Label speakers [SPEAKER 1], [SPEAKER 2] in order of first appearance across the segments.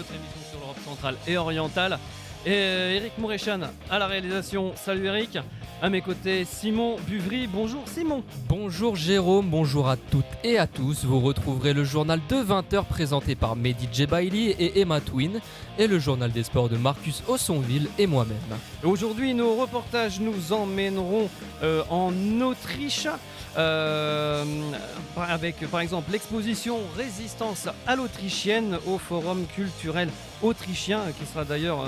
[SPEAKER 1] votre émission sur l'Europe centrale et orientale. Et Eric Mouréchan à la réalisation. Salut Eric. À mes côtés, Simon Buvry. Bonjour Simon.
[SPEAKER 2] Bonjour Jérôme, bonjour à toutes et à tous. Vous retrouverez le journal de 20h présenté par Mehdi Djebaili et Emma Twin et le journal des sports de Marcus Ossonville et moi-même.
[SPEAKER 1] Aujourd'hui, nos reportages nous emmèneront en Autriche avec par exemple l'exposition Résistance à l'Autrichienne au Forum culturel autrichien qui sera d'ailleurs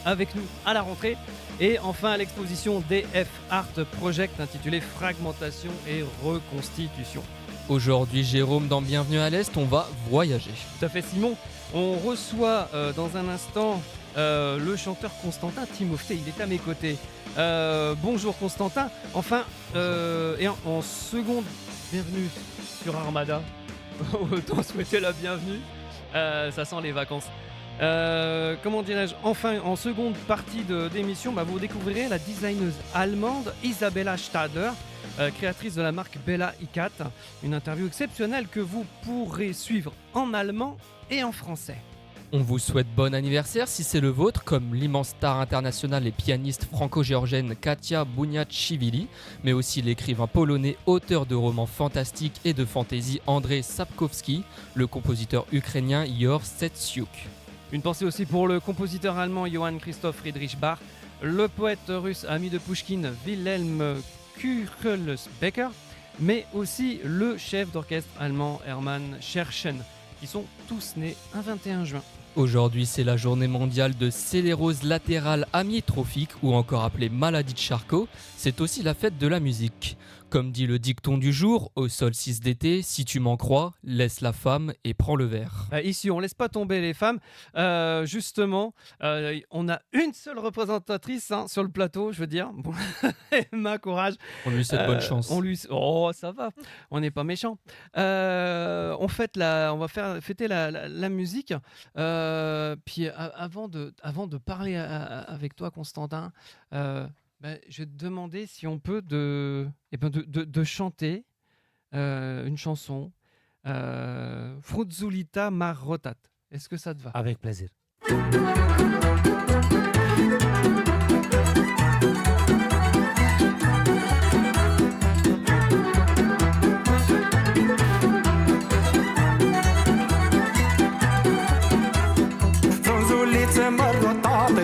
[SPEAKER 1] avec nous à la rentrée. Et enfin l'exposition DF Art Project intitulée Fragmentation et Reconstitution.
[SPEAKER 2] Aujourd'hui Jérôme, dans Bienvenue à l'Est, on va voyager.
[SPEAKER 1] Tout à fait Simon, on reçoit dans un instant le chanteur Constantin Timofté, il est à mes côtés. Bonjour Constantin, enfin et en seconde, bienvenue sur Armada, autant souhaiter la bienvenue, ça sent les vacances. Comment dirais-je, enfin en seconde partie d'émission, vous découvrirez la designeuse allemande Isabella Stadler, créatrice de la marque Bella Icat, une interview exceptionnelle que vous pourrez suivre en allemand et en français.
[SPEAKER 2] On vous souhaite bon anniversaire si c'est le vôtre, comme l'immense star internationale et pianiste franco-géorgienne Katia Bouniatchivili, mais aussi l'écrivain polonais, auteur de romans fantastiques et de fantaisie Andrzej Sapkowski, le compositeur ukrainien Igor Setyuk.
[SPEAKER 1] Une pensée aussi pour le compositeur allemand Johann Christoph Friedrich Bach, le poète russe ami de Pouchkine Wilhelm Kuchelbecker, mais aussi le chef d'orchestre allemand Hermann Scherchen, qui sont tous nés un 21 juin.
[SPEAKER 2] Aujourd'hui, c'est la journée mondiale de sclérose latérale amyotrophique, ou encore appelée maladie de Charcot. C'est aussi la fête de la musique. Comme dit le dicton du jour, au solstice d'été, si tu m'en crois, laisse la femme et prends le verre.
[SPEAKER 1] Ici, on laisse pas tomber les femmes. Justement, on a une seule représentatrice sur le plateau, je veux dire. Bon, Emma, courage.
[SPEAKER 2] On lui souhaite bonne chance.
[SPEAKER 1] Oh, ça va. On n'est pas méchants. On va fêter la musique. Puis avant de parler avec toi, Constantin, je vais te demander si on peut de chanter une chanson, Fruzulita Marrotat. Est-ce que ça te va ?
[SPEAKER 3] Avec plaisir.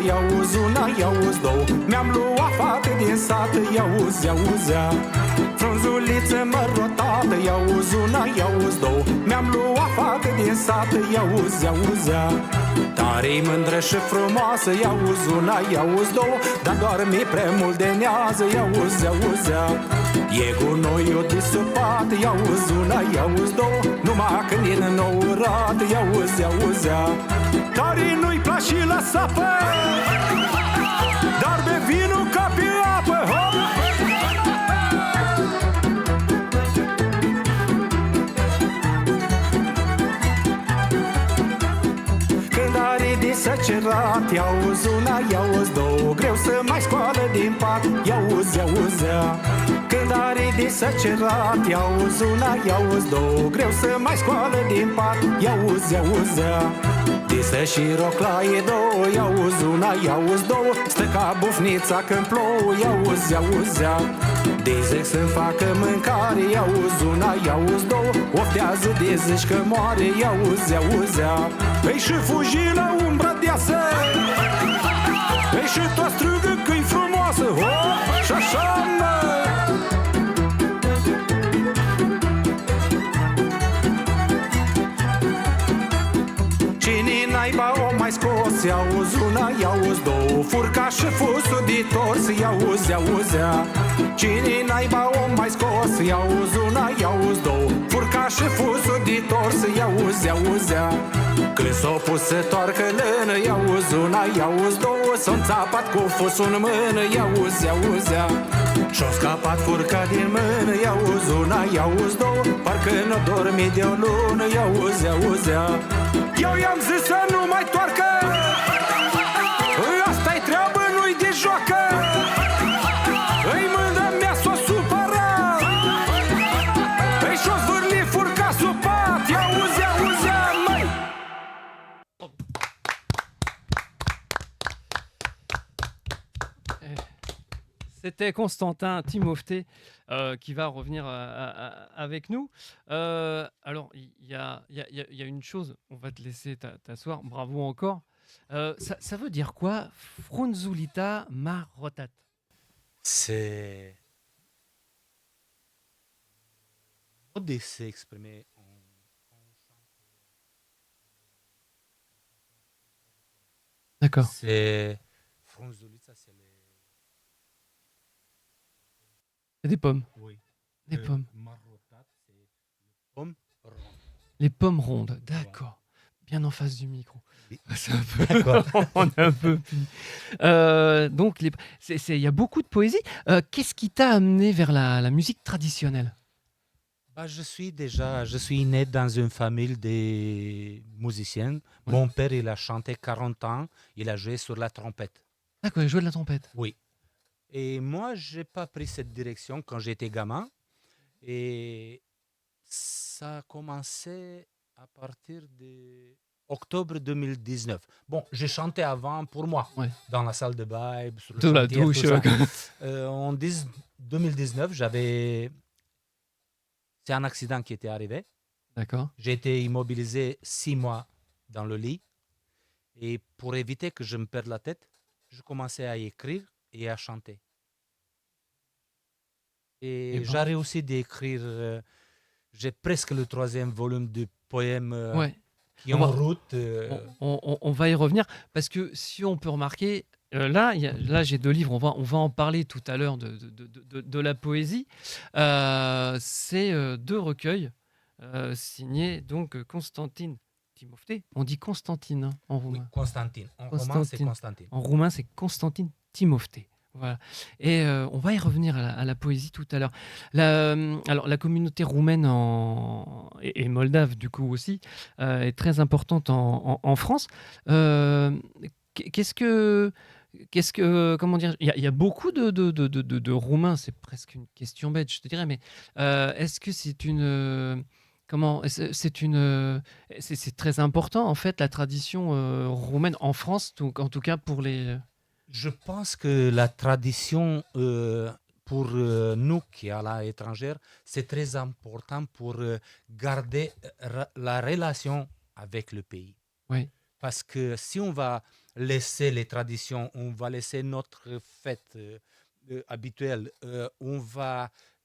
[SPEAKER 3] Iauzi una, iauzi două, mi-am luat fată din sat, iauzi, iauzi-a. Frunzuliță mărotată, iauzi una, iauzi două, mi-am luat fată din sat, iauzi, iauzi-a. Tare-i mândră și frumoasă, iauzi una, iauzi două, dar doarme prea mult de nează, iauzi, iauzi-a. E gunoiul disupat, iauzi una, iauzi două, numai când e înourat, iauzi, iauzi-a. Tare nu-i place și la sapă, dar be vinul ca pe apă, hop! Când are de săcerat, iauzi una, iauzi două, greu să mai scoală din pat, iauzi, iauzi-a. Când are de săcerat, iauzi una, iauzi două, greu să mai scoală din pat, iauzi, iauzi-a. Disă și roclaie două, iauzi una, iauzi două, stă ca bufnița când plouă, iauzi, iauzi-a. De să-mi facă mâncare, iauzi una, iauzi două, oftează de zici că moare, iauzi, iauzi-a. Păi și fugi la umbra deasă, păi și tot strigă că-i frumoasă, hop, și așa, mă! Cine naiba o mai scos, iauzi una, iauzi două, furca și fusul de tors, iauzi, iauzi-a. Cine naiba o mai scos, iauzi una, iauzi două, furca și fusul de tors, iauzi, iauzi-a. Când s-o pus să toarcă lână, iauzi una, iauzi două, s-o înțapat cu fusul în mână, iauzi, iauzi-a. Și-o scapat furca din mână, iauzi una, iauzi două, parcă n-o dormi de o lună, iauzi, iauzi-a. Eu i-am zis să nu mai toarcă, asta-i treabă, nu-i de joacă. Îi mândă mea s-o supăra, îi și-o zvârli furca sub pat, iauzi, iauzi-a, măi.
[SPEAKER 1] C'était Constantin Timofté qui va revenir avec nous. Alors, il y a une chose, on va te laisser t'asseoir. Bravo encore. Ça veut dire quoi, Frunzulita Marotat?
[SPEAKER 4] C'est de s'exprimer
[SPEAKER 1] D'accord.
[SPEAKER 4] c'est Frunzulitza, c'est
[SPEAKER 1] C'est des pommes.
[SPEAKER 4] oui.
[SPEAKER 1] Des pommes.
[SPEAKER 4] Marotat, c'est pomme ronde.
[SPEAKER 1] Les pommes rondes. D'accord. Bien en face du micro.
[SPEAKER 4] Oui.
[SPEAKER 1] C'est un peu.
[SPEAKER 4] D'accord.
[SPEAKER 1] On est un peu. Donc, il y a beaucoup de poésie. Qu'est-ce qui t'a amené vers la musique traditionnelle?
[SPEAKER 4] Bah, je suis né dans une famille de musiciens.
[SPEAKER 1] Ouais.
[SPEAKER 4] Mon père, il a chanté 40 ans. Il a joué sur la trompette.
[SPEAKER 1] D'accord, il jouait de la trompette.
[SPEAKER 4] Oui. Et moi, je n'ai pas pris cette direction quand j'étais gamin. Et ça a commencé à partir de octobre 2019. Bon, j'ai chanté avant pour moi,
[SPEAKER 1] Ouais.
[SPEAKER 4] dans la salle de bain, sur le
[SPEAKER 1] Sous la
[SPEAKER 4] chantier,
[SPEAKER 1] douche.
[SPEAKER 4] tout ça. En 2019, c'est un accident qui était arrivé.
[SPEAKER 1] D'accord.
[SPEAKER 4] J'ai été immobilisé 6 mois dans le lit. Et pour éviter que je me perde la tête, je commençais à écrire et à chanter.
[SPEAKER 1] Eh
[SPEAKER 4] Et
[SPEAKER 1] ben.
[SPEAKER 4] j'ai réussi d'écrire, j'ai presque le 3e volume de poèmes
[SPEAKER 1] Ouais.
[SPEAKER 4] qui
[SPEAKER 1] On
[SPEAKER 4] en
[SPEAKER 1] va-
[SPEAKER 4] route.
[SPEAKER 1] On va y revenir parce que si on peut remarquer, là j'ai 2 livres, on va en parler tout à l'heure de la poésie. C'est 2 recueils signés donc Constantine Timofté. On dit Constantine hein, en
[SPEAKER 4] Oui,
[SPEAKER 1] roumain.
[SPEAKER 4] Constantine. En roman, c'est
[SPEAKER 1] Constantine.
[SPEAKER 4] Constantine.
[SPEAKER 1] En roumain, c'est Constantine Timofté. Voilà. Et on va y revenir à la poésie tout à l'heure. Alors, la communauté roumaine et moldave, du coup aussi, est très importante en France. Qu'est-ce que. Comment dire, il y a beaucoup de Roumains, c'est presque une question bête, je te dirais, mais est-ce que c'est c'est très important en fait la tradition roumaine en France, donc, en tout cas pour les.
[SPEAKER 4] Je pense que la tradition pour nous qui sommes à l'étranger, c'est très important pour garder la relation avec le pays.
[SPEAKER 1] Oui.
[SPEAKER 4] Parce que si on va laisser les traditions, on va laisser notre fête habituelle,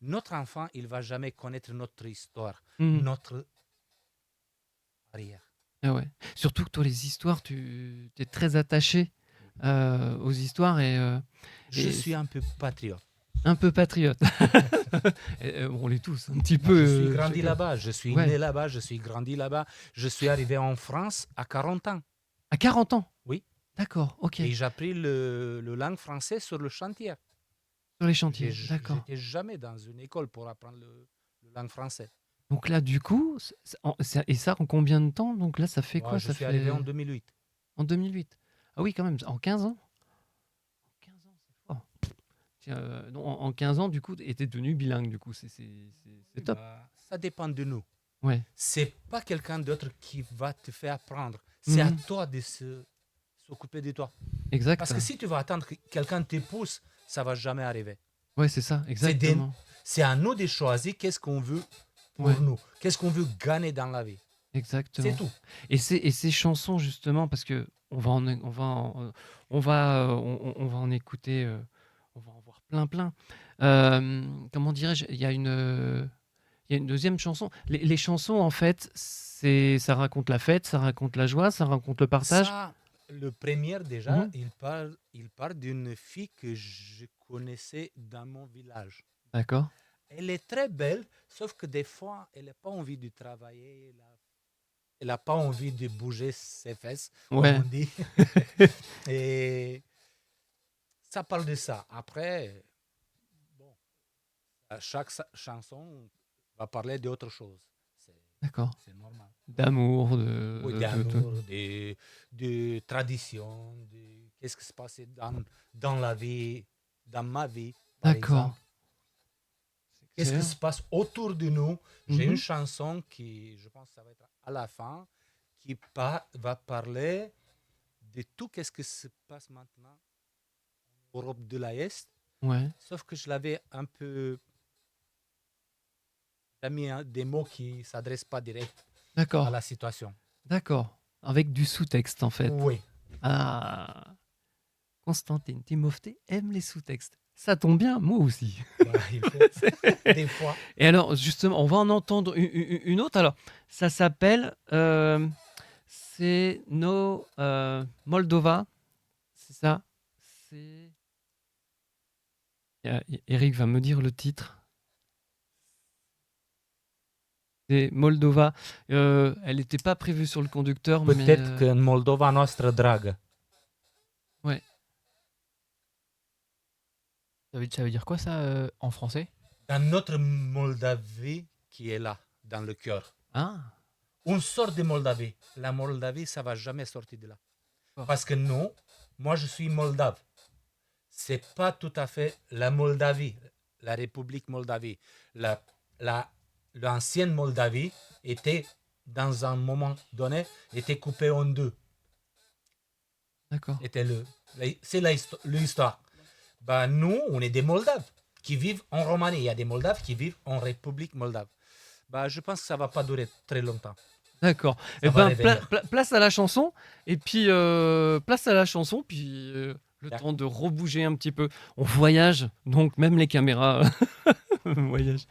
[SPEAKER 4] notre enfant, il ne va jamais connaître notre histoire,
[SPEAKER 1] Mhm.
[SPEAKER 4] notre arrière.
[SPEAKER 1] Ah ouais. Surtout que toi, les histoires, tu es très attaché aux histoires
[SPEAKER 4] Je
[SPEAKER 1] et
[SPEAKER 4] suis un peu patriote.
[SPEAKER 1] un peu patriote. On l'est tous, un petit
[SPEAKER 4] Moi,
[SPEAKER 1] peu.
[SPEAKER 4] je suis grandi
[SPEAKER 1] chacun.
[SPEAKER 4] là-bas, je suis
[SPEAKER 1] Ouais.
[SPEAKER 4] né là-bas, je suis grandi là-bas. Je suis arrivé en France à 40 ans.
[SPEAKER 1] À 40 ans?
[SPEAKER 4] Oui.
[SPEAKER 1] D'accord, ok.
[SPEAKER 4] Et j'ai appris le langue française sur le chantier.
[SPEAKER 1] Sur les chantiers,
[SPEAKER 4] Je
[SPEAKER 1] d'accord.
[SPEAKER 4] n'étais jamais dans une école pour apprendre le langue française.
[SPEAKER 1] Donc là, du coup, et ça en combien de temps? Donc là, ça fait
[SPEAKER 4] Moi,
[SPEAKER 1] quoi?
[SPEAKER 4] je
[SPEAKER 1] Ça
[SPEAKER 4] suis
[SPEAKER 1] fait
[SPEAKER 4] arrivé en 2008.
[SPEAKER 1] en 2008. Ah oui, quand même, en 15 ans? En 15 ans, c'est fort. Tiens, non, en 15 ans, du coup, tu étais devenu bilingue, du coup, c'est top.
[SPEAKER 4] Bah, ça dépend de nous.
[SPEAKER 1] Ouais.
[SPEAKER 4] C'est pas quelqu'un d'autre qui va te faire apprendre. C'est à
[SPEAKER 1] Mhm.
[SPEAKER 4] toi de s'occuper de toi.
[SPEAKER 1] Exact.
[SPEAKER 4] Parce que si tu vas attendre que quelqu'un te pousse, ça va jamais arriver.
[SPEAKER 1] Ouais, c'est ça, exactement.
[SPEAKER 4] C'est à nous de choisir qu'est-ce qu'on veut pour
[SPEAKER 1] Ouais.
[SPEAKER 4] nous, qu'est-ce qu'on veut gagner dans la vie.
[SPEAKER 1] Exactement.
[SPEAKER 4] C'est tout.
[SPEAKER 1] Et ces chansons, justement, parce que on va en écouter, on va en voir plein. Comment dirais-je? Il y a une deuxième chanson. Les chansons, en fait, ça raconte la fête, ça raconte la joie, ça raconte le partage.
[SPEAKER 4] Ça, le premier déjà,
[SPEAKER 1] Mhm.
[SPEAKER 4] il parle d'une fille que je connaissais dans mon village.
[SPEAKER 1] D'accord.
[SPEAKER 4] Elle est très belle, sauf que des fois, elle n'a pas envie de travailler, elle n'a pas envie de bouger ses fesses,
[SPEAKER 1] Ouais.
[SPEAKER 4] comme on dit. Et ça parle de ça. Après, bon, chaque chanson va parler d'autre chose.
[SPEAKER 1] D'accord.
[SPEAKER 4] C'est normal.
[SPEAKER 1] D'amour,
[SPEAKER 4] Oui, d'amour, de tradition, de qu'est-ce qui se passait dans la vie, dans ma vie, par
[SPEAKER 1] D'accord.
[SPEAKER 4] exemple. Qu'est-ce qui
[SPEAKER 1] clair.
[SPEAKER 4] se passe autour de nous? J'ai
[SPEAKER 1] Mhm.
[SPEAKER 4] une chanson qui, je pense que ça va être à la fin, qui va parler de tout qu'est-ce qui se passe maintenant en Europe de l'Est.
[SPEAKER 1] Ouais.
[SPEAKER 4] Sauf que je l'avais un peu... J'ai mis des mots qui ne s'adressent pas direct
[SPEAKER 1] D'accord.
[SPEAKER 4] à la situation.
[SPEAKER 1] D'accord. Avec du sous-texte, en fait.
[SPEAKER 4] Oui.
[SPEAKER 1] Ah. Constantine Timofté aime les sous-textes. Ça tombe bien, moi aussi.
[SPEAKER 4] Voilà, il faut des fois.
[SPEAKER 1] Et alors, justement, on va en entendre une autre. Alors, ça s'appelle c'est No Moldova. C'est ça. C'est. Eric va me dire le titre. C'est Moldova. Elle n'était pas prévue sur le conducteur,
[SPEAKER 4] Peut-être
[SPEAKER 1] mais.
[SPEAKER 4] que în Moldova noastră dragă.
[SPEAKER 2] Ça veut dire quoi ça en français?
[SPEAKER 4] Dans notre Moldavie qui est là, dans le cœur.
[SPEAKER 1] Ah,
[SPEAKER 4] On sort de Moldavie. La Moldavie, ça ne va jamais sortir de là.
[SPEAKER 2] Oh.
[SPEAKER 4] Parce que non, moi je suis moldave. C'est pas tout à fait la Moldavie, la République Moldavie. L'ancienne Moldavie était, dans un moment donné, était coupée en deux.
[SPEAKER 1] d'accord.
[SPEAKER 4] C'est l'histoire. Bah, nous, on est des Moldaves qui vivent en Roumanie. Il y a des Moldaves qui vivent en République Moldave. Bah, je pense que ça ne va pas durer très longtemps.
[SPEAKER 1] D'accord.
[SPEAKER 4] Ça
[SPEAKER 1] Eh
[SPEAKER 4] va
[SPEAKER 1] ben,
[SPEAKER 4] revenir.
[SPEAKER 1] place à la chanson. Et puis, place à la chanson. Puis, le
[SPEAKER 4] D'accord.
[SPEAKER 1] temps de rebouger un petit peu. On voyage. Donc, même les caméras voyagent.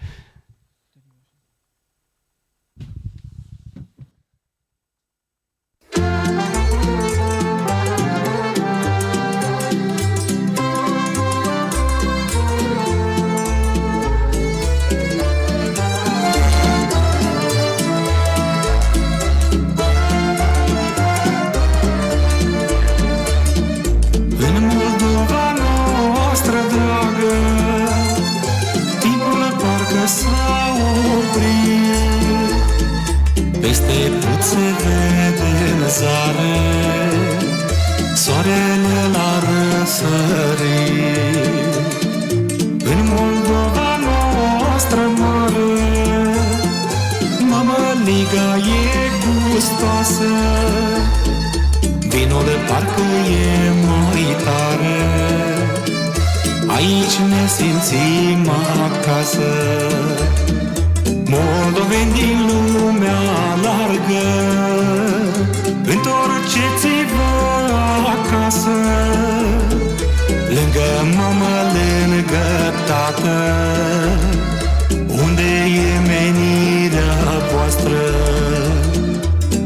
[SPEAKER 3] În Moldova noastră dragă, timpul parcă s-a oprit. Peste puț se vede în zare, soarele la răsărit. În Moldova noastră mare, mămăliga e gustoasă, vinul parcă e mai tare. Aici ne simțim acasă, moldoveni din lumea largă. Întorceți-vă acasă, lângă mamă, lângă tată, unde e menirea voastră.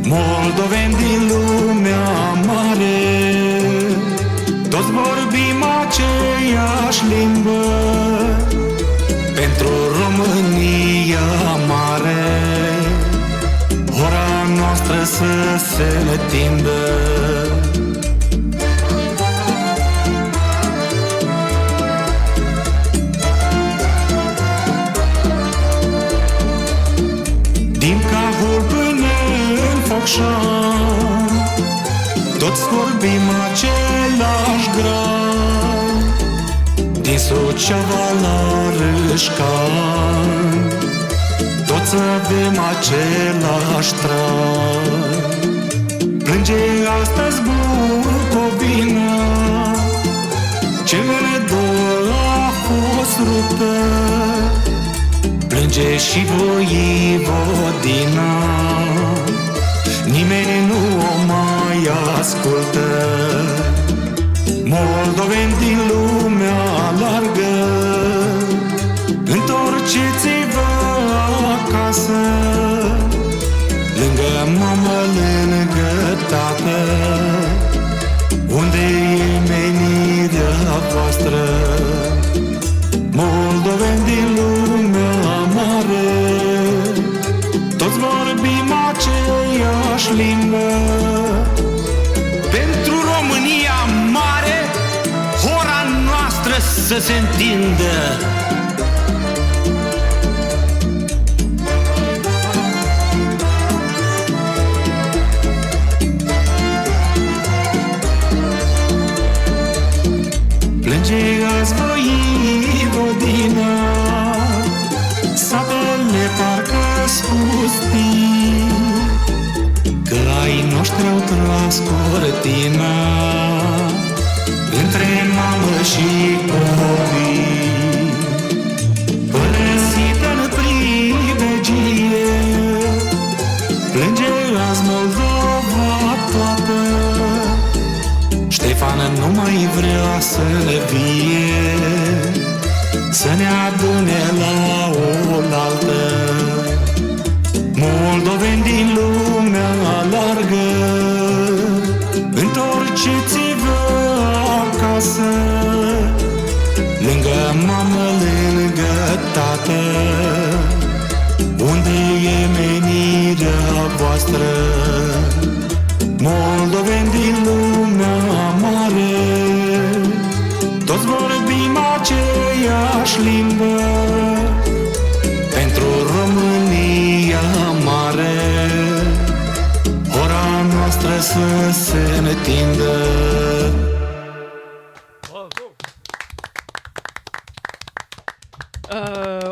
[SPEAKER 3] Moldoveni din lumea mare, toți vorbim aceeași limbă, pentru România mare, ora noastră să se întindă. Din Cahul până în Focșani, toți vorbim același gran. Din Suceava la Râșcan, toți avem același trai. Plânge astăzi Bucovina, cele două a fost ruptă. Plânge și Voivodina, nimeni nu o mai ascultă. Moldoveni din lumea largă, întorceți-vă acasă, lângă mamă, lângă tată, unde e menirea voastră. Moldoveni din lumea mare, toți vorbim aceeași limbă. Pentru România mare, ora noastră să se întindă. Plânge azi Voivodina, satele parcă-s pustii, că ai noștri au tras cortina. între mamă și copii. Părăsită-n pribegie, plânge azi Moldova toată. Ștefan nu mai vrea să ne vie, să ne adune la oaltă. Moldoveni din lumea largă, întorceți-vă acasă, lângă mamă, lângă tată, unde e menirea voastră. Moldoveni din lumea mare, toți vorbim aceeași limbă, pentru România mare, ora noastră să se întindă.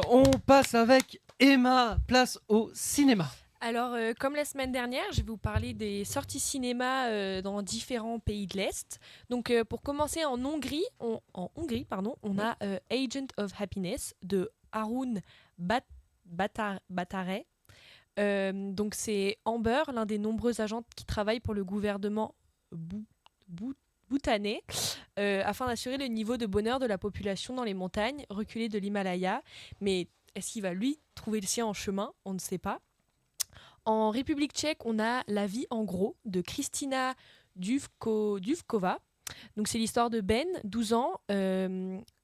[SPEAKER 1] On passe avec Emma, place au cinéma.
[SPEAKER 5] Alors, comme la semaine dernière, je vais vous parler des sorties cinéma dans différents pays de l'Est. Donc, pour commencer, en Hongrie, on a Agent of Happiness de Harun Batare. Donc, c'est Amber, l'un des nombreux agents qui travaillent pour le gouvernement bhoutanais, afin d'assurer le niveau de bonheur de la population dans les montagnes reculées de l'Himalaya. Mais est-ce qu'il va, lui, trouver le sien en chemin ? On ne sait pas. En République tchèque, on a La vie en gros de Kristina Duvkova. Donc, c'est l'histoire de Ben, 12 ans.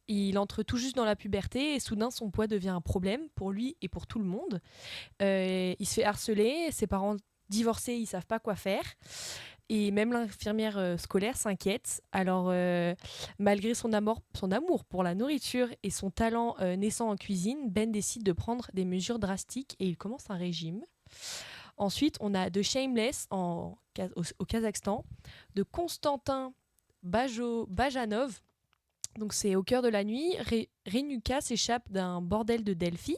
[SPEAKER 5] Il entre tout juste dans la puberté et soudain, son poids devient un problème pour lui et pour tout le monde. Il se fait harceler, ses parents divorcés, ils ne savent pas quoi faire. Et même l'infirmière scolaire s'inquiète. Alors, malgré son amour pour la nourriture et son talent naissant en cuisine, Ben décide de prendre des mesures drastiques et il commence un régime. Ensuite, on a The Shameless au Kazakhstan, de Konstantin Bajanov. Donc, c'est au cœur de la nuit. Renuka s'échappe d'un bordel de Delphi.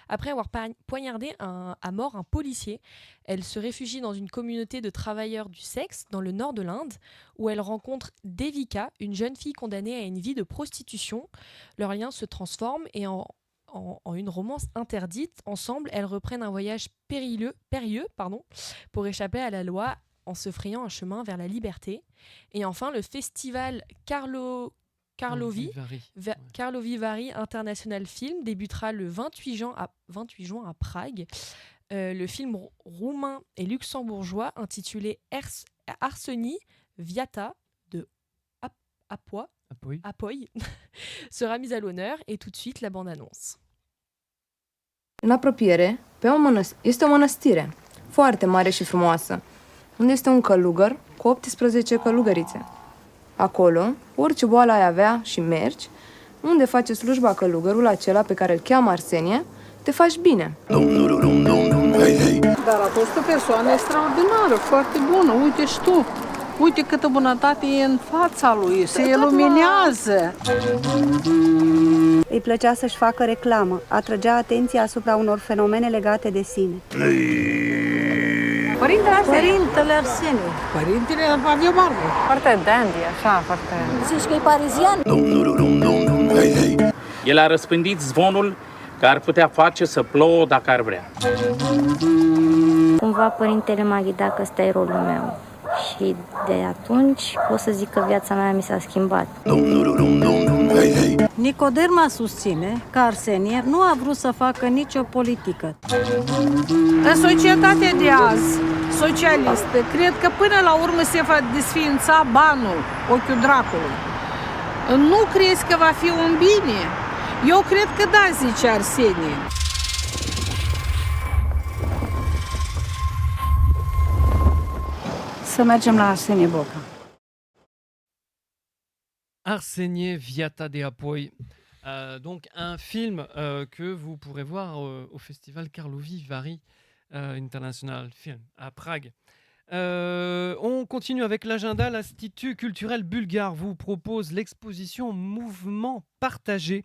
[SPEAKER 5] Après avoir poignardé à mort un policier, elle se réfugie dans une communauté de travailleurs du sexe dans le nord de l'Inde, où elle rencontre Devika, une jeune fille condamnée à une vie de prostitution. Leur lien se transforme et en une romance interdite. Ensemble, elles reprennent un voyage périlleux pour échapper à la loi en se frayant un chemin vers la liberté. Et enfin, le festival Karlovy Vary International Film débutera le 28 juin à Prague. Le film roumain et luxembourgeois intitulé Arsenie Viata de Apoi sera mise à l'honneur et tout de suite la bande-annonce.
[SPEAKER 6] În apropiere, este o mănăstire, foarte mare și frumoasă, unde este un călugăr cu 18 călugărițe. Acolo, orice boală ai avea și mergi, unde face slujba călugărul acela pe care îl cheamă Arsenie, te faci bine.
[SPEAKER 7] Dar a fost o persoană extraordinară, foarte bună, uite și tu. Uite câtă bunătate e în fața lui, se iluminează.
[SPEAKER 8] Îi plăcea să-și facă reclamă, atrăgea atenția asupra unor fenomene legate de sine.
[SPEAKER 7] Părintele Arsenie. Părintele Arsenie.
[SPEAKER 9] Foarte dandy, așa, foarte...
[SPEAKER 8] Zici că e parizian?
[SPEAKER 10] El a răspândit zvonul că ar putea face să plouă dacă ar vrea.
[SPEAKER 8] Cumva părintele m-a ghidat că ăsta e rolul meu. Și de atunci pot să zic că viața mea mi s-a schimbat.
[SPEAKER 9] Nicoderma susține că Arsenie nu a vrut să facă nicio politică.
[SPEAKER 7] În societatea de azi, socialistă, cred că până la urmă se va desființa banul, ochiul dracului. Nu crezi că va fi un bine? Eu cred că da, zice Arsenie.
[SPEAKER 9] Să mergem la Arsenie Boca.
[SPEAKER 1] Arsenie Viata de Apoi. Donc un film que vous pourrez voir au festival Karlovy Vary International Film à Prague. On continue avec l'agenda. L'Institut culturel bulgare vous propose l'exposition Mouvement partagé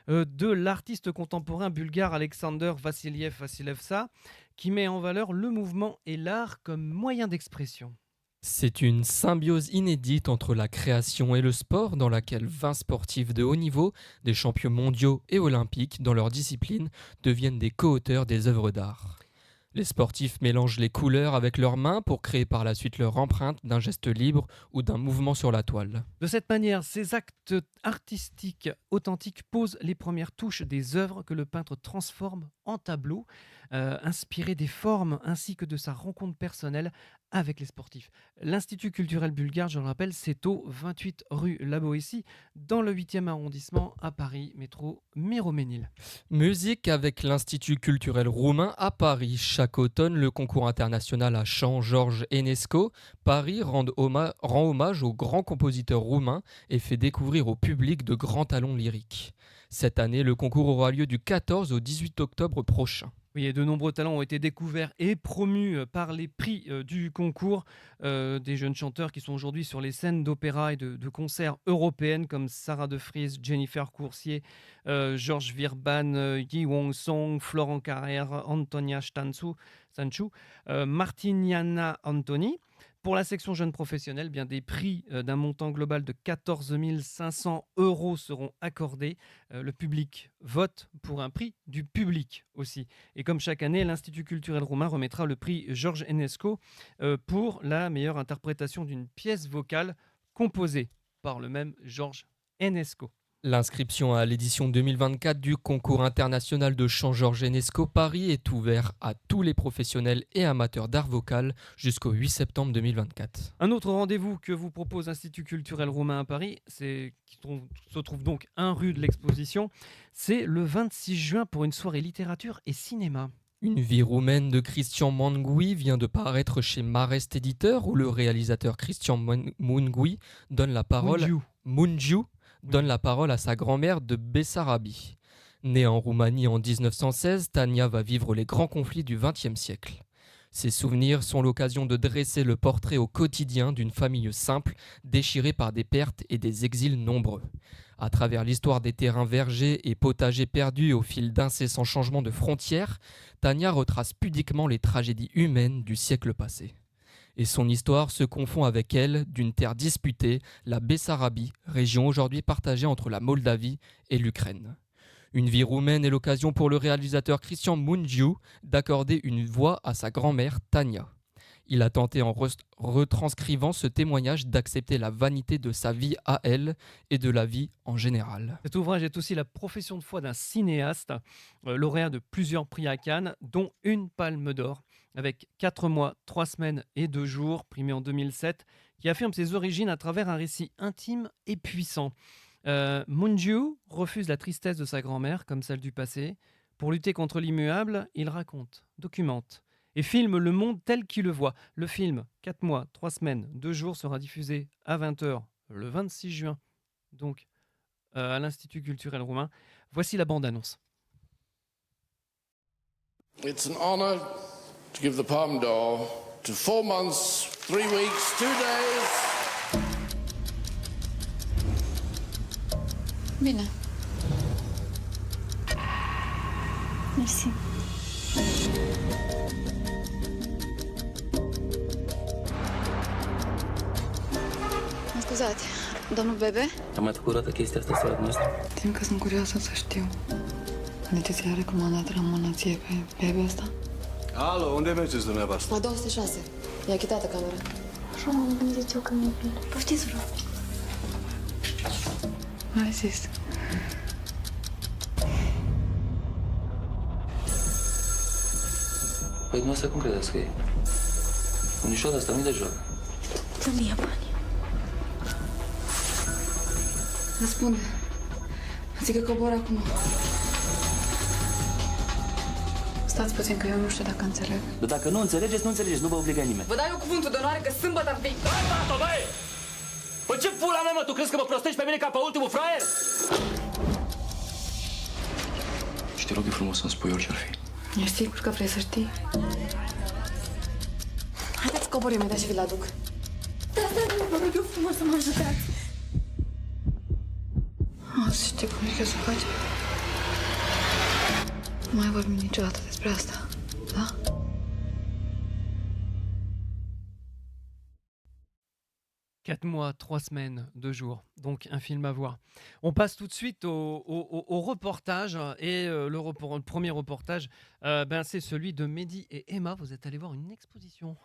[SPEAKER 1] de l'artiste contemporain bulgare Alexander Vassilevsa, qui met en valeur le mouvement et l'art comme moyen d'expression.
[SPEAKER 2] C'est une symbiose inédite entre la création et le sport dans laquelle 20 sportifs de haut niveau, des champions mondiaux et olympiques dans leur discipline, deviennent des co-auteurs des œuvres d'art. Les sportifs mélangent les couleurs avec leurs mains pour créer par la suite leur empreinte d'un geste libre ou d'un mouvement sur la toile.
[SPEAKER 1] De cette manière, ces actes artistiques authentiques posent les premières touches des œuvres que le peintre transforme en tableaux, inspirés des formes ainsi que de sa rencontre personnelle avec les sportifs. L'Institut culturel bulgare, je le rappelle, c'est au 28 rue La Boétie, dans le 8e arrondissement à Paris, métro Miromesnil.
[SPEAKER 2] Musique avec l'Institut culturel roumain à Paris. Chaque automne, le concours international à chant Georges Enescu, Paris rend hommage aux grands compositeurs roumains et fait découvrir au public de grands talents lyriques. Cette année, le concours aura lieu du 14 au 18 octobre prochain.
[SPEAKER 1] Oui, et de nombreux talents ont été découverts et promus par les prix du concours. Des jeunes chanteurs qui sont aujourd'hui sur les scènes d'opéra et de concerts européennes comme Sarah de Vries, Jennifer Coursier, Georges Virban, Yi Wong Song, Florent Carrère, Antonia Sanchu, Martiniana Anthony. Pour la section jeunes professionnels, bien des prix d'un montant global de 14 500 € seront accordés. Le public vote pour un prix du public aussi. Et comme chaque année, l'Institut culturel roumain remettra le prix Georges Enescu pour la meilleure interprétation d'une pièce vocale composée par le même Georges Enescu.
[SPEAKER 2] L'inscription à l'édition 2024 du concours international de chant Georges Enescu Paris est ouverte à tous les professionnels et amateurs d'art vocal jusqu'au 8 septembre 2024.
[SPEAKER 1] Un autre rendez-vous que vous propose l'Institut culturel roumain à Paris, qui se trouve donc 1 rue de l'Exposition, c'est le 26 juin pour une soirée littérature et cinéma.
[SPEAKER 2] Une vie roumaine de Cristian Mungiu vient de paraître chez Marest Éditeur où le réalisateur Cristian Mungiu donne la parole à sa grand-mère de Bessarabie. Née en Roumanie en 1916, Tania va vivre les grands conflits du XXe siècle. Ses souvenirs sont l'occasion de dresser le portrait au quotidien d'une famille simple, déchirée par des pertes et des exils nombreux. À travers l'histoire des terrains vergers et potagers perdus au fil d'incessants changements de frontières, Tania retrace pudiquement les tragédies humaines du siècle passé. Et son histoire se confond avec elle d'une terre disputée, la Bessarabie, région aujourd'hui partagée entre la Moldavie et l'Ukraine. Une vie roumaine est l'occasion pour le réalisateur Cristian Mungiu d'accorder une voix à sa grand-mère Tania. Il a tenté en retranscrivant ce témoignage d'accepter la vanité de sa vie à elle et de la vie en général.
[SPEAKER 1] Cet ouvrage est aussi la profession de foi d'un cinéaste, lauréat de plusieurs prix à Cannes, dont une Palme d'Or, avec 4 mois, 3 semaines et 2 jours, primé en 2007, qui affirme ses origines à travers un récit intime et puissant. Mungiu refuse la tristesse de sa grand-mère, comme celle du passé. Pour lutter contre l'immuable, il raconte, documente et filme le monde tel qu'il le voit. Le film, 4 mois, 3 semaines, 2 jours, sera diffusé à 20h le 26 juin, donc à l'Institut culturel roumain. Voici la bande-annonce.
[SPEAKER 11] It's an honor to give the Palme d'Or to 4 months, 3 weeks, 2 days.
[SPEAKER 12] Bine. Mersi. Mă scuzați, domnul Bebe?
[SPEAKER 13] Am mai făcut o dată chestia asta seara dumneavoastră?
[SPEAKER 12] Tem că sunt curioasă să știu. De ce ți-a recomandat rămânăție pe Bebe ăsta?
[SPEAKER 14] Alo, unde mergeți dumneavoastră?
[SPEAKER 12] La 206. E achitată camera. Așa m-am gândit eu că mi-e bine. Poftiți, vă rog. Mai zis.
[SPEAKER 13] Păi dumneavoastră cum credeți că e? Unișoara asta nu-i de joc.
[SPEAKER 12] Să-mi ia bani. Răspunde. Zic că cobor acum. Stați puțin că eu nu știu dacă înțeleg.
[SPEAKER 13] Dar dacă nu înțelegeți, nu înțelegeți, nu vă obliga nimeni.
[SPEAKER 12] Vă dau eu cuvântul de onoare că sâmbătă am venit.
[SPEAKER 13] Hai, tată, băi! Păi ce pula mea, mă, tu crezi că mă prostești pe mine ca pe ultimul fraier?
[SPEAKER 14] Și te rog eu frumos să-mi spui orice-ar fi.
[SPEAKER 12] Ești sigur că vrei să știi? Haideți, cobor imediat și vi-l aduc. Da, vă rog eu frumos să mă ajutați. O să știi cum e că să faci. Nu mai vorbim niciodată despre asta, da?
[SPEAKER 1] 4 mois, 3 semaines, 2 jours. Donc, un film à voir. On passe tout de suite au reportage. Et le premier reportage, c'est celui de Mehdi et Emma. Vous êtes allés voir une exposition.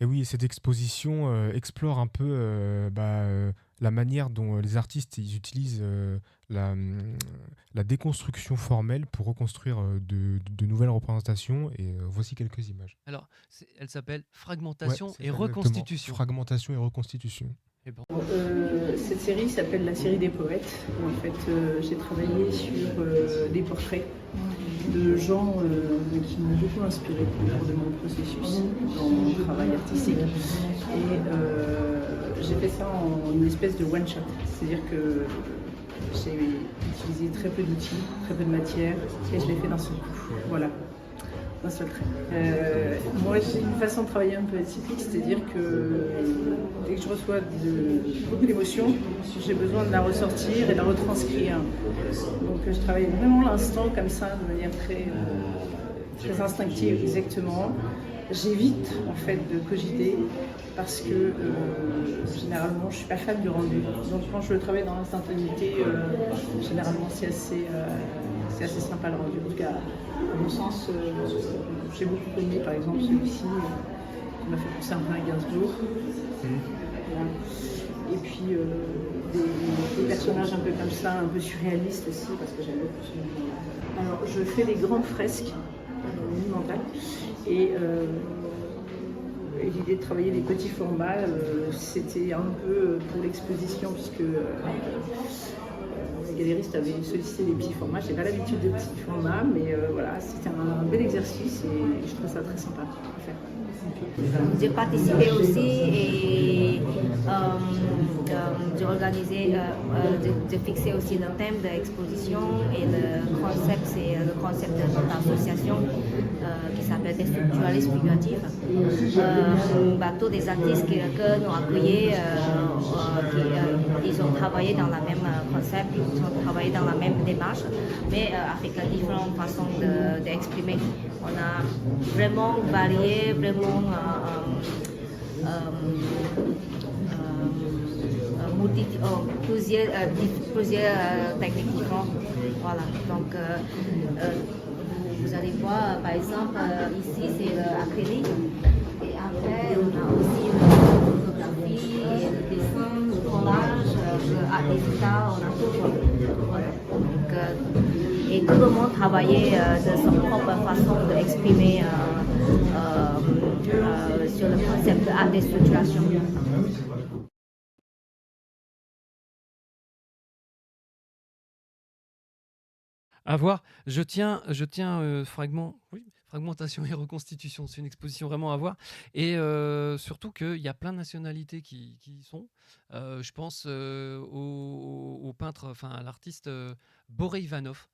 [SPEAKER 15] Et oui, cette exposition explore un peu la manière dont les artistes ils utilisent la déconstruction formelle pour reconstruire de nouvelles représentations. Et voici quelques images.
[SPEAKER 1] Alors, elle s'appelle Fragmentation
[SPEAKER 15] Ouais,
[SPEAKER 1] et Reconstitution.
[SPEAKER 15] Fragmentation et reconstitution.
[SPEAKER 16] Cette série s'appelle la série des poètes. En fait, j'ai travaillé sur des portraits de gens qui m'ont beaucoup inspiré lors de mon processus dans mon travail artistique. Et j'ai fait ça en une espèce de one-shot. C'est-à-dire que j'ai utilisé très peu d'outils, très peu de matière, et je l'ai fait d'un seul coup. Voilà. Un seul trait. Moi, j'ai une façon de travailler un peu atypique, c'est-à-dire que dès que je reçois beaucoup d'émotions, j'ai besoin de la ressortir et de la retranscrire. Donc, je travaille vraiment l'instant comme ça, de manière très instinctive, exactement. J'évite en fait de cogiter parce que généralement, je suis pas fan du rendu. Donc, quand je travaille dans l'instantanéité, généralement, c'est assez sympa le rendu. En tout cas, à mon sens, j'ai beaucoup aimé par exemple celui-ci qui m'a fait penser un peu à Gainsbourg. Voilà. Et puis des personnages un peu comme ça, un peu surréalistes aussi, parce que j'aime beaucoup ce mouvement-là. Alors je fais des grandes fresques monumentales et l'idée de travailler des petits formats, c'était un peu pour l'exposition, puisque les galéristes avaient sollicité des petits formats. Je n'ai pas l'habitude de petits formats, mais voilà, c'était un bel exercice et je trouve ça très sympa à faire.
[SPEAKER 8] J'ai participé aussi et j'ai organisé, j'ai fixé aussi le thème de l'exposition et le concept, c'est le concept de notre association qui s'appelle Déstructuralisme figuratif. Tous les artistes que nous accueillons, ils ont travaillé dans le même concept, ils ont travaillé dans la même démarche, mais avec différentes façons d'exprimer. On a vraiment varié, vraiment plusieurs techniques différentes. Voilà. Donc, vous allez voir, par exemple, ici c'est l'acrylique. Et après, on a aussi la photographie, le dessin, le collage, l'art digital, on a tout. Voilà. Donc, et tout le monde travaillait de son propre façon d'exprimer sur le concept de art déstructuration.
[SPEAKER 1] À voir. Je tiens fragmentation et reconstitution. C'est une exposition vraiment à voir. Et surtout qu'il y a plein de nationalités qui y sont. Je pense au peintre, à l'artiste Boré Ivanov,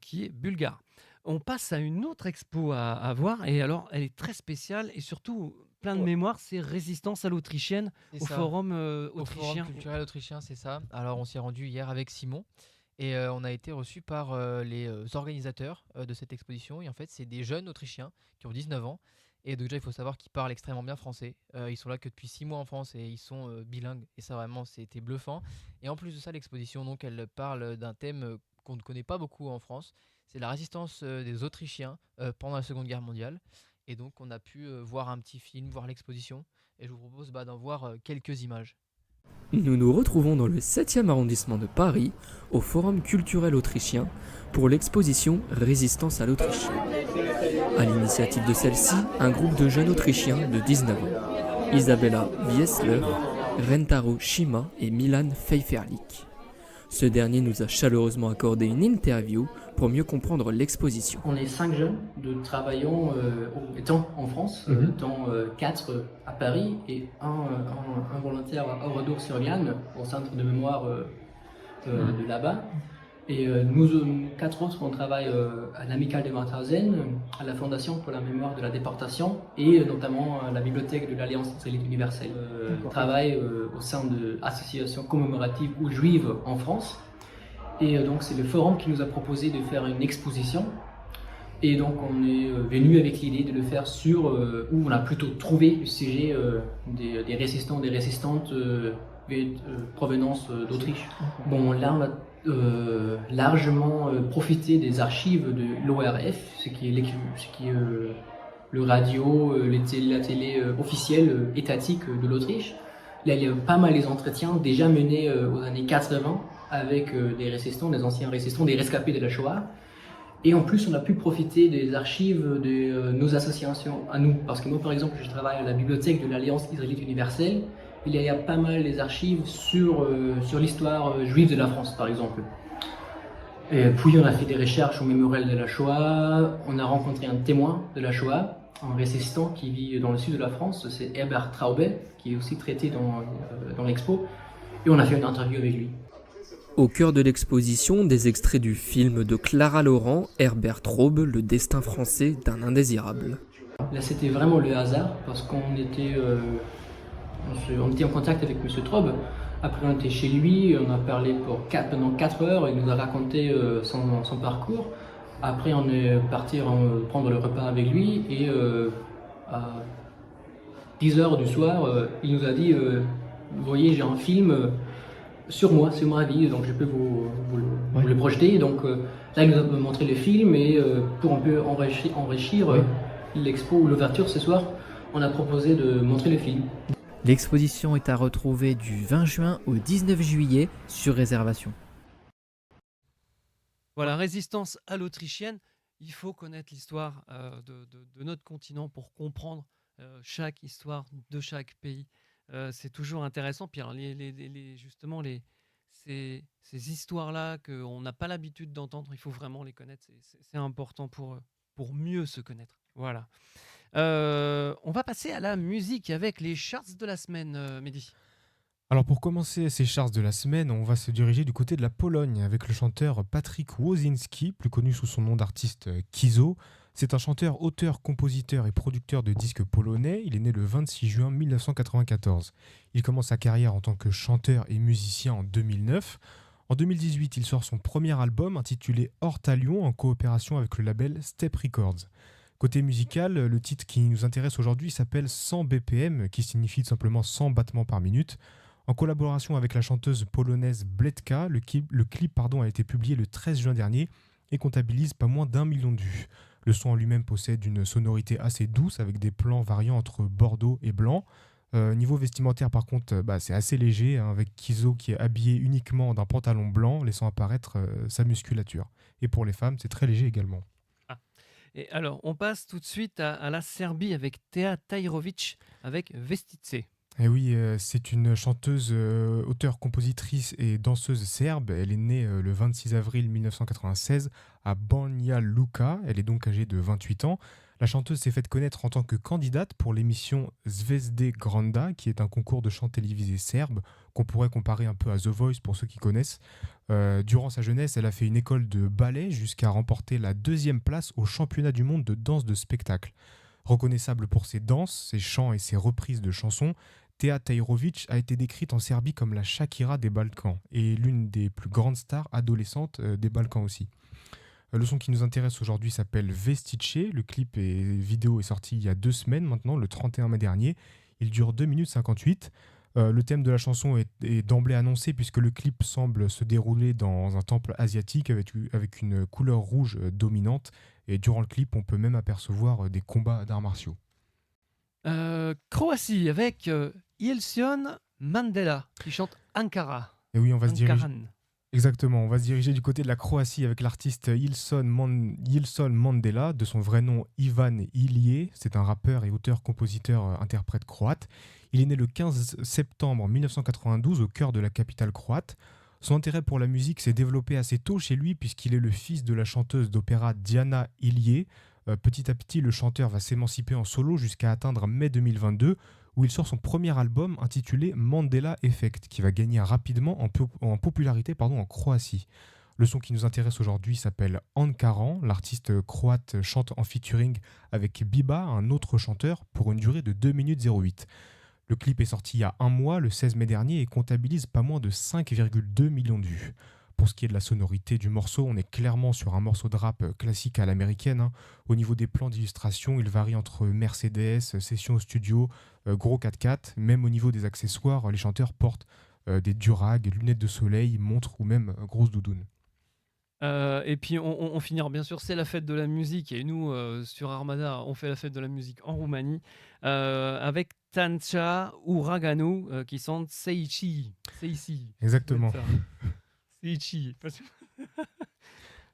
[SPEAKER 1] qui est bulgare. On passe à une autre expo à voir. Et alors, elle est très spéciale et surtout plein de mémoire. C'est Résistance à l'autrichienne au Forum autrichien.
[SPEAKER 2] Au Forum culturel autrichien, c'est ça. Alors, on s'y est rendu hier avec Simon. Et on a été reçus par les organisateurs de cette exposition. Et en fait, c'est des jeunes Autrichiens qui ont 19 ans. Et déjà, il faut savoir qu'ils parlent extrêmement bien français. Ils sont là que depuis 6 mois en France et ils sont bilingues. Et ça, vraiment, c'était bluffant. Et en plus de ça, l'exposition, donc, elle parle d'un thème qu'on ne connaît pas beaucoup en France. C'est la résistance des Autrichiens pendant la Seconde Guerre mondiale. Et donc, on a pu voir un petit film, voir l'exposition. Et je vous propose d'en voir quelques images.
[SPEAKER 17] Nous nous retrouvons dans le 7e arrondissement de Paris, au Forum culturel autrichien, pour l'exposition Résistance à l'Autriche. À l'initiative de celle-ci, un groupe de jeunes Autrichiens de 19 ans, Isabella Wiesler, Rentaro Shima et Milan Pfeifferlich. Ce dernier nous a chaleureusement accordé une interview pour mieux comprendre l'exposition.
[SPEAKER 18] On est 5 jeunes de travaillons étant en France, dont 4 à Paris et un volontaire à Oradour-sur-Glane, au centre de mémoire de là-bas. Et nous 4 autres, on travaille à l'Amicale de Mauthausen, à la Fondation pour la mémoire de la déportation et notamment à la Bibliothèque de l'Alliance israélite universelle. On travaille au sein de l'association commémorative ou juive en France. Et donc c'est le forum qui nous a proposé de faire une exposition Et donc on est venu avec l'idée de le faire sur, où on a plutôt trouvé le sujet des résistants, des résistantes provenance d'Autriche. Bon, là on a largement profité des archives de l'ORF, ce qui est le radio, la télé officielle étatique de l'Autriche. Là, il y a pas mal les entretiens déjà menés aux années 80 avec des résistants, des anciens résistants, des rescapés de la Shoah. Et en plus, on a pu profiter des archives de nos associations à nous. Parce que moi, par exemple, je travaille à la bibliothèque de l'Alliance israélite universelle. Il y a pas mal des archives sur l'histoire juive de la France, par exemple. Et puis, on a fait des recherches au mémorial de la Shoah. On a rencontré un témoin de la Shoah, un résistant qui vit dans le sud de la France. C'est Herbert Traube, qui est aussi traité dans l'expo. Et on a fait une interview avec lui.
[SPEAKER 17] Au cœur de l'exposition, des extraits du film de Clara Laurent, Herbert Traube, Le destin français d'un indésirable.
[SPEAKER 18] Là, c'était vraiment le hasard, parce qu'on était en contact avec M. Traube. Après, on était chez lui, on a parlé pendant 4 heures, il nous a raconté son parcours. Après, on est parti prendre le repas avec lui, et à 10h du soir, il nous a dit vous voyez, j'ai un film sur moi, sur ma vie, donc je peux vous le projeter. Donc là, il nous a montré le film, et pour un peu enrichir l'expo ou l'ouverture ce soir, on a proposé de montrer le film.
[SPEAKER 19] L'exposition est à retrouver du 20 juin au 19 juillet sur réservation.
[SPEAKER 1] Voilà, résistance à l'autrichienne. Il faut connaître l'histoire de notre continent pour comprendre chaque histoire de chaque pays. C'est toujours intéressant. Puis alors, justement, ces histoires-là qu'on n'a pas l'habitude d'entendre, il faut vraiment les connaître. C'est important pour mieux se connaître. Voilà. On va passer à la musique avec les charts de la semaine, Mehdi.
[SPEAKER 15] Alors pour commencer ces charts de la semaine, on va se diriger du côté de la Pologne avec le chanteur Patryk Wozinski, plus connu sous son nom d'artiste Kizo. C'est un chanteur, auteur, compositeur et producteur de disques polonais. Il est né le 26 juin 1994. Il commence sa carrière en tant que chanteur et musicien en 2009. En 2018, il sort son premier album intitulé Ortalion en coopération avec le label Step Records. Côté musical, le titre qui nous intéresse aujourd'hui s'appelle 100 BPM, qui signifie tout simplement 100 battements par minute. En collaboration avec la chanteuse polonaise Bledka, le clip a été publié le 13 juin dernier et comptabilise pas moins d'1 million de vues. Le son en lui-même possède une sonorité assez douce avec des plans variant entre bordeaux et blanc. Niveau vestimentaire par contre, c'est assez léger, avec Kizo qui est habillé uniquement d'un pantalon blanc, laissant apparaître sa musculature. Et pour les femmes, c'est très léger également.
[SPEAKER 1] Et alors, on passe tout de suite à la Serbie avec Tea Tajrović avec Vestice.
[SPEAKER 15] Et oui, c'est une chanteuse, auteure, compositrice et danseuse serbe. Elle est née le 26 avril 1996 à Banja Luka. Elle est donc âgée de 28 ans. La chanteuse s'est faite connaître en tant que candidate pour l'émission Zvezde Granda, qui est un concours de chant télévisé serbe, qu'on pourrait comparer un peu à The Voice pour ceux qui connaissent. Durant sa jeunesse, elle a fait une école de ballet jusqu'à remporter la 2e place au championnat du monde de danse de spectacle. Reconnaissable pour ses danses, ses chants et ses reprises de chansons, Tea Tajrović a été décrite en Serbie comme la Shakira des Balkans et l'une des plus grandes stars adolescentes des Balkans aussi. Le son qui nous intéresse aujourd'hui s'appelle Vestice. Le clip et vidéo est sorti il y a 2 semaines maintenant, le 31 mai dernier. Il dure 2 minutes 58. Le thème de la chanson est d'emblée annoncé puisque le clip semble se dérouler dans un temple asiatique avec une couleur rouge dominante. Et durant le clip, on peut même apercevoir des combats d'arts martiaux.
[SPEAKER 1] Croatie avec Ilson Mandela qui chante Ankara.
[SPEAKER 15] Et oui, on va se diriger. Exactement, on va se diriger du côté de la Croatie avec l'artiste Ilson Mandela, de son vrai nom Ivan Ilije. C'est un rappeur et auteur-compositeur-interprète croate. Il est né le 15 septembre 1992 au cœur de la capitale croate. Son intérêt pour la musique s'est développé assez tôt chez lui puisqu'il est le fils de la chanteuse d'opéra Diana Ilije. Petit à petit, le chanteur va s'émanciper en solo jusqu'à atteindre mai 2022 où il sort son premier album intitulé Mandela Effect qui va gagner rapidement en popularité en Croatie. Le son qui nous intéresse aujourd'hui s'appelle Ankaran. L'artiste croate chante en featuring avec Biba, un autre chanteur, pour une durée de 2 minutes 08. Le clip est sorti il y a 1 mois, le 16 mai dernier, et comptabilise pas moins de 5,2 millions de vues. Pour ce qui est de la sonorité du morceau, on est clairement sur un morceau de rap classique à l'américaine, hein. Au niveau des plans d'illustration, il varie entre Mercedes, session au studio, gros 4x4. Même au niveau des accessoires, les chanteurs portent des durags, lunettes de soleil, montres ou même grosses doudounes.
[SPEAKER 1] Et puis on finira bien sûr, c'est la fête de la musique et nous sur Armada on fait la fête de la musique en Roumanie avec Tancea Uraganu qui sont Seichi.
[SPEAKER 15] Exactement.
[SPEAKER 1] Seichi.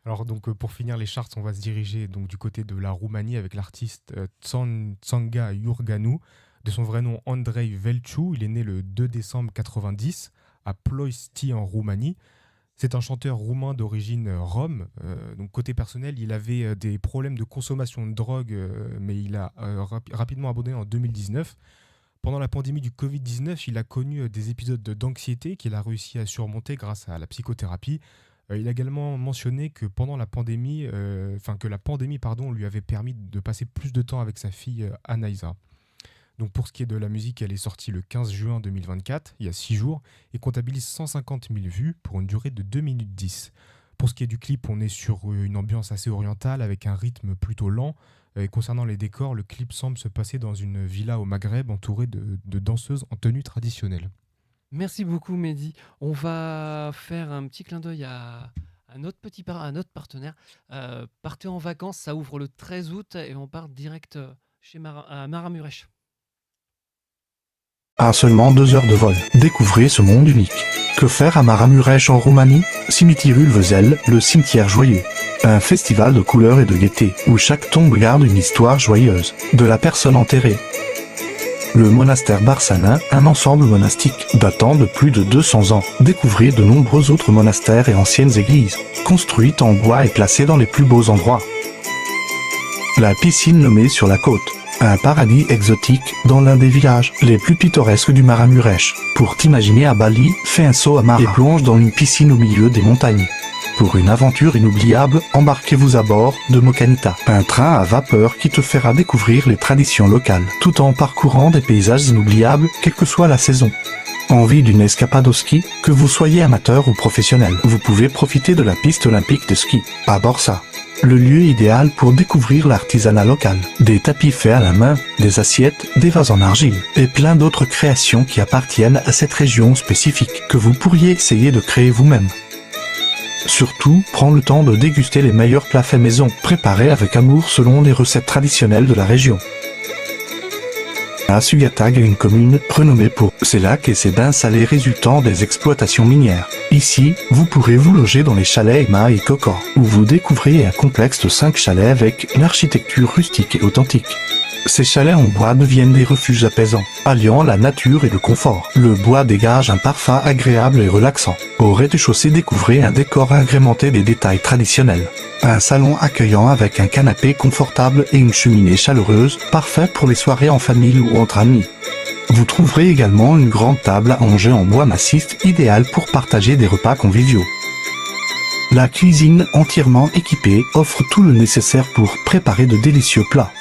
[SPEAKER 15] Alors donc pour finir les charts, on va se diriger donc du côté de la Roumanie avec l'artiste Tsanga Iurganu, de son vrai nom Andrei Velciu. Il est né le 2 décembre 90 à Ploiești en Roumanie. C'est un chanteur roumain d'origine rom. Donc côté personnel, il avait des problèmes de consommation de drogue, mais il a rapidement abandonné en 2019. Pendant la pandémie du Covid-19, il a connu des épisodes d'anxiété qu'il a réussi à surmonter grâce à la psychothérapie. Il a également mentionné que pendant la pandémie, lui avait permis de passer plus de temps avec sa fille Anaïsa. Donc pour ce qui est de la musique, elle est sortie le 15 juin 2024, il y a 6 jours, et comptabilise 150 000 vues pour une durée de 2 minutes 10. Pour ce qui est du clip, on est sur une ambiance assez orientale avec un rythme plutôt lent. Et concernant les décors, le clip semble se passer dans une villa au Maghreb entourée de danseuses en tenue traditionnelle.
[SPEAKER 1] Merci beaucoup Mehdi. On va faire un petit clin d'œil à notre partenaire. Partez en vacances, ça ouvre le 13 août et on part direct à Maramureș.
[SPEAKER 20] À seulement 2 heures de vol, découvrez ce monde unique. Que faire à Maramureș en Roumanie? Cimitirul Văzăl, le cimetière joyeux. Un festival de couleurs et de gaieté, où chaque tombe garde une histoire joyeuse, de la personne enterrée. Le monastère Barsanin, un ensemble monastique datant de plus de 200 ans. Découvrez de nombreux autres monastères et anciennes églises, construites en bois et placées dans les plus beaux endroits. La piscine nommée sur la côte. Un paradis exotique dans l'un des villages les plus pittoresques du Maramureș. Pour t'imaginer à Bali, fais un saut à Mara et plonge dans une piscine au milieu des montagnes. Pour une aventure inoubliable, embarquez-vous à bord de Mokanita, un train à vapeur qui te fera découvrir les traditions locales, tout en parcourant des paysages inoubliables, quelle que soit la saison. Envie d'une escapade au ski? Que vous soyez amateur ou professionnel, vous pouvez profiter de la piste olympique de ski, à Borsa. Le lieu idéal pour découvrir l'artisanat local. Des tapis faits à la main, des assiettes, des vases en argile, et plein d'autres créations qui appartiennent à cette région spécifique, que vous pourriez essayer de créer vous-même. Surtout, prends le temps de déguster les meilleurs plats faits maison, préparés avec amour selon les recettes traditionnelles de la région. À Sugatag, une commune renommée pour ses lacs et ses bains salés résultant des exploitations minières. Ici, vous pourrez vous loger dans les chalets Emma et Kokor, où vous découvrez un complexe de 5 chalets avec une architecture rustique et authentique. Ces chalets en bois deviennent des refuges apaisants, alliant la nature et le confort. Le bois dégage un parfum agréable et relaxant. Au rez-de-chaussée, découvrez un décor agrémenté des détails traditionnels. Un salon accueillant avec un canapé confortable et une cheminée chaleureuse, parfait pour les soirées en famille ou entre amis. Vous trouverez également une grande table à manger en bois massif, idéale pour partager des repas conviviaux. La cuisine entièrement équipée offre tout le nécessaire pour préparer de délicieux plats.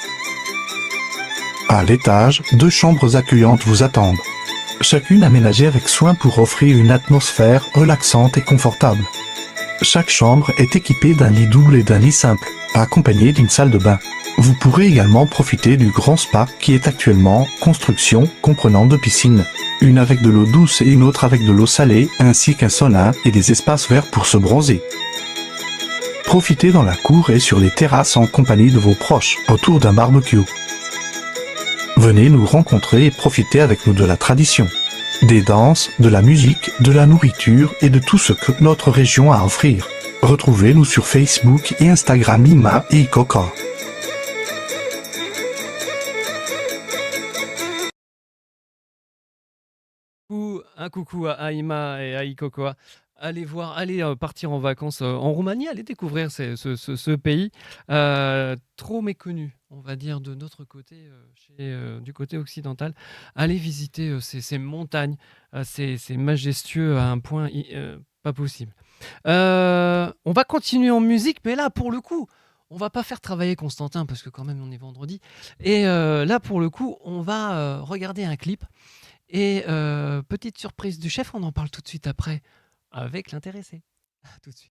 [SPEAKER 20] À l'étage, 2 chambres accueillantes vous attendent. Chacune aménagée avec soin pour offrir une atmosphère relaxante et confortable. Chaque chambre est équipée d'un lit double et d'un lit simple, accompagné d'une salle de bain. Vous pourrez également profiter du grand spa qui est actuellement en construction, comprenant 2 piscines. Une avec de l'eau douce et une autre avec de l'eau salée, ainsi qu'un sauna et des espaces verts pour se bronzer. Profitez dans la cour et sur les terrasses en compagnie de vos proches, autour d'un barbecue. Venez nous rencontrer et profiter avec nous de la tradition. Des danses, de la musique, de la nourriture et de tout ce que notre région a à offrir. Retrouvez-nous sur Facebook et Instagram Ima et Ikokor.
[SPEAKER 1] Un coucou à Aïma et à Ikokoa. Allez partir en vacances en Roumanie, allez découvrir ce pays trop méconnu, on va dire, de notre côté, du côté occidental. Allez visiter ces montagnes, c'est majestueux à un point pas possible. On va continuer en musique, mais là, pour le coup, on va pas faire travailler Constantin, parce que quand même, on est vendredi. Et là, pour le coup, on va regarder un clip. Et petite surprise du chef, on en parle tout de suite après avec l'intéressé. À tout de suite.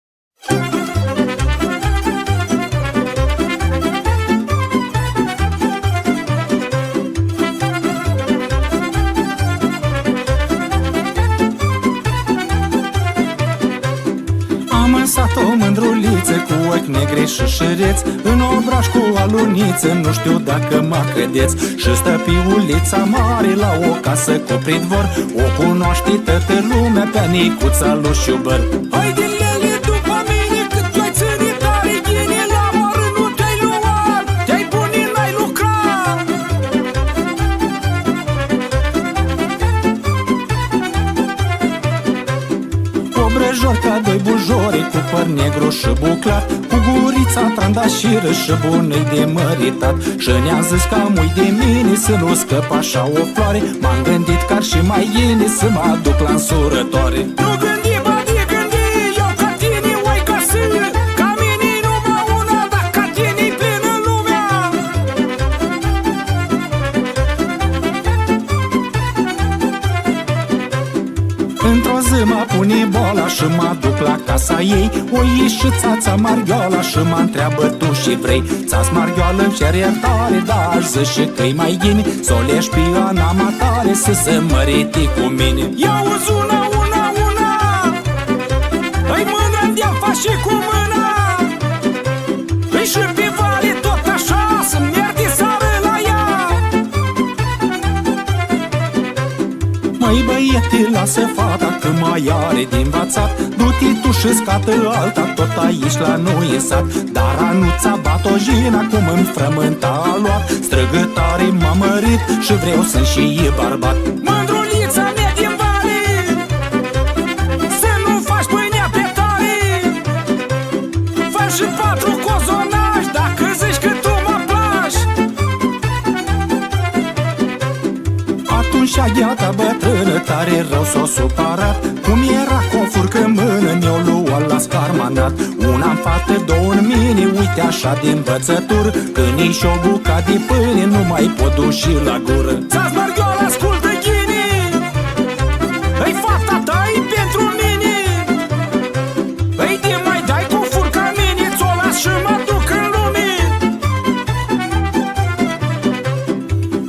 [SPEAKER 3] Am însat-o mândruliță cu ochi negri și șireți, în obraj cu aluniță, nu știu dacă mă credeți. Și stă piulița mare la o casă cu pridvor, o cunoaște toată lumea pe Nicuța lui Șubăr. Hai din lele după mine, cât tu ai ținit tare ghine, la moară nu te-ai luat, te-ai bunit, n-ai lucrat. Obrăjori ca doi bujori, cu păr negru și buclat, cu gurița trandașiră și bună de măritat. Și ne-a zis că am de mine să nu scăp așa o floare, m-am gândit că ar și mai bine să mă aduc la însurătoare. Nu gândi, badi, gândi, eu ca tine oi găsi, ca mine numai una, dar ca tine-i plină lumea. Într-o zi mă pune boala și mă duc la casa ei, o ieși țața Marghioala și mă întreabă tu și vrei. Țaț Marghioală-mi cer iertare, dar aș zice că-i mai ghine s-o leși pe Ana matare să se măriti cu mine. Ia-uzi una, îi mână-mi de-a faci cu mâna, îi și pe vale tot așa, să-mi merg de sară la ea. Măi băiete, lasă fata că mai are de învățat, du-te tu și scată alta, tot aici la noi în sat. Dar Anuța Batojina cum îmi frământa a luat, străgătare m-a mărit și vreau să și e bărbat. Mândrulița mea din vale, să nu faci pâinea pe tare, fă și 4 cozonași dacă zici că tu mă placi. Atunci aghiata bătrână tare rău s-o supărat, cum era cu o furcă în mână, mi-o luat la scarmanat. Una în fată, două în mine, uite așa de învățătură, când nici o bucat de pâine nu mai pot duși la gură. Țați Marghioala, ascultă ghine, îi fata ta-i pentru mine, îi de mai dai cu furca în mine, ți-o las și mă duc în lume.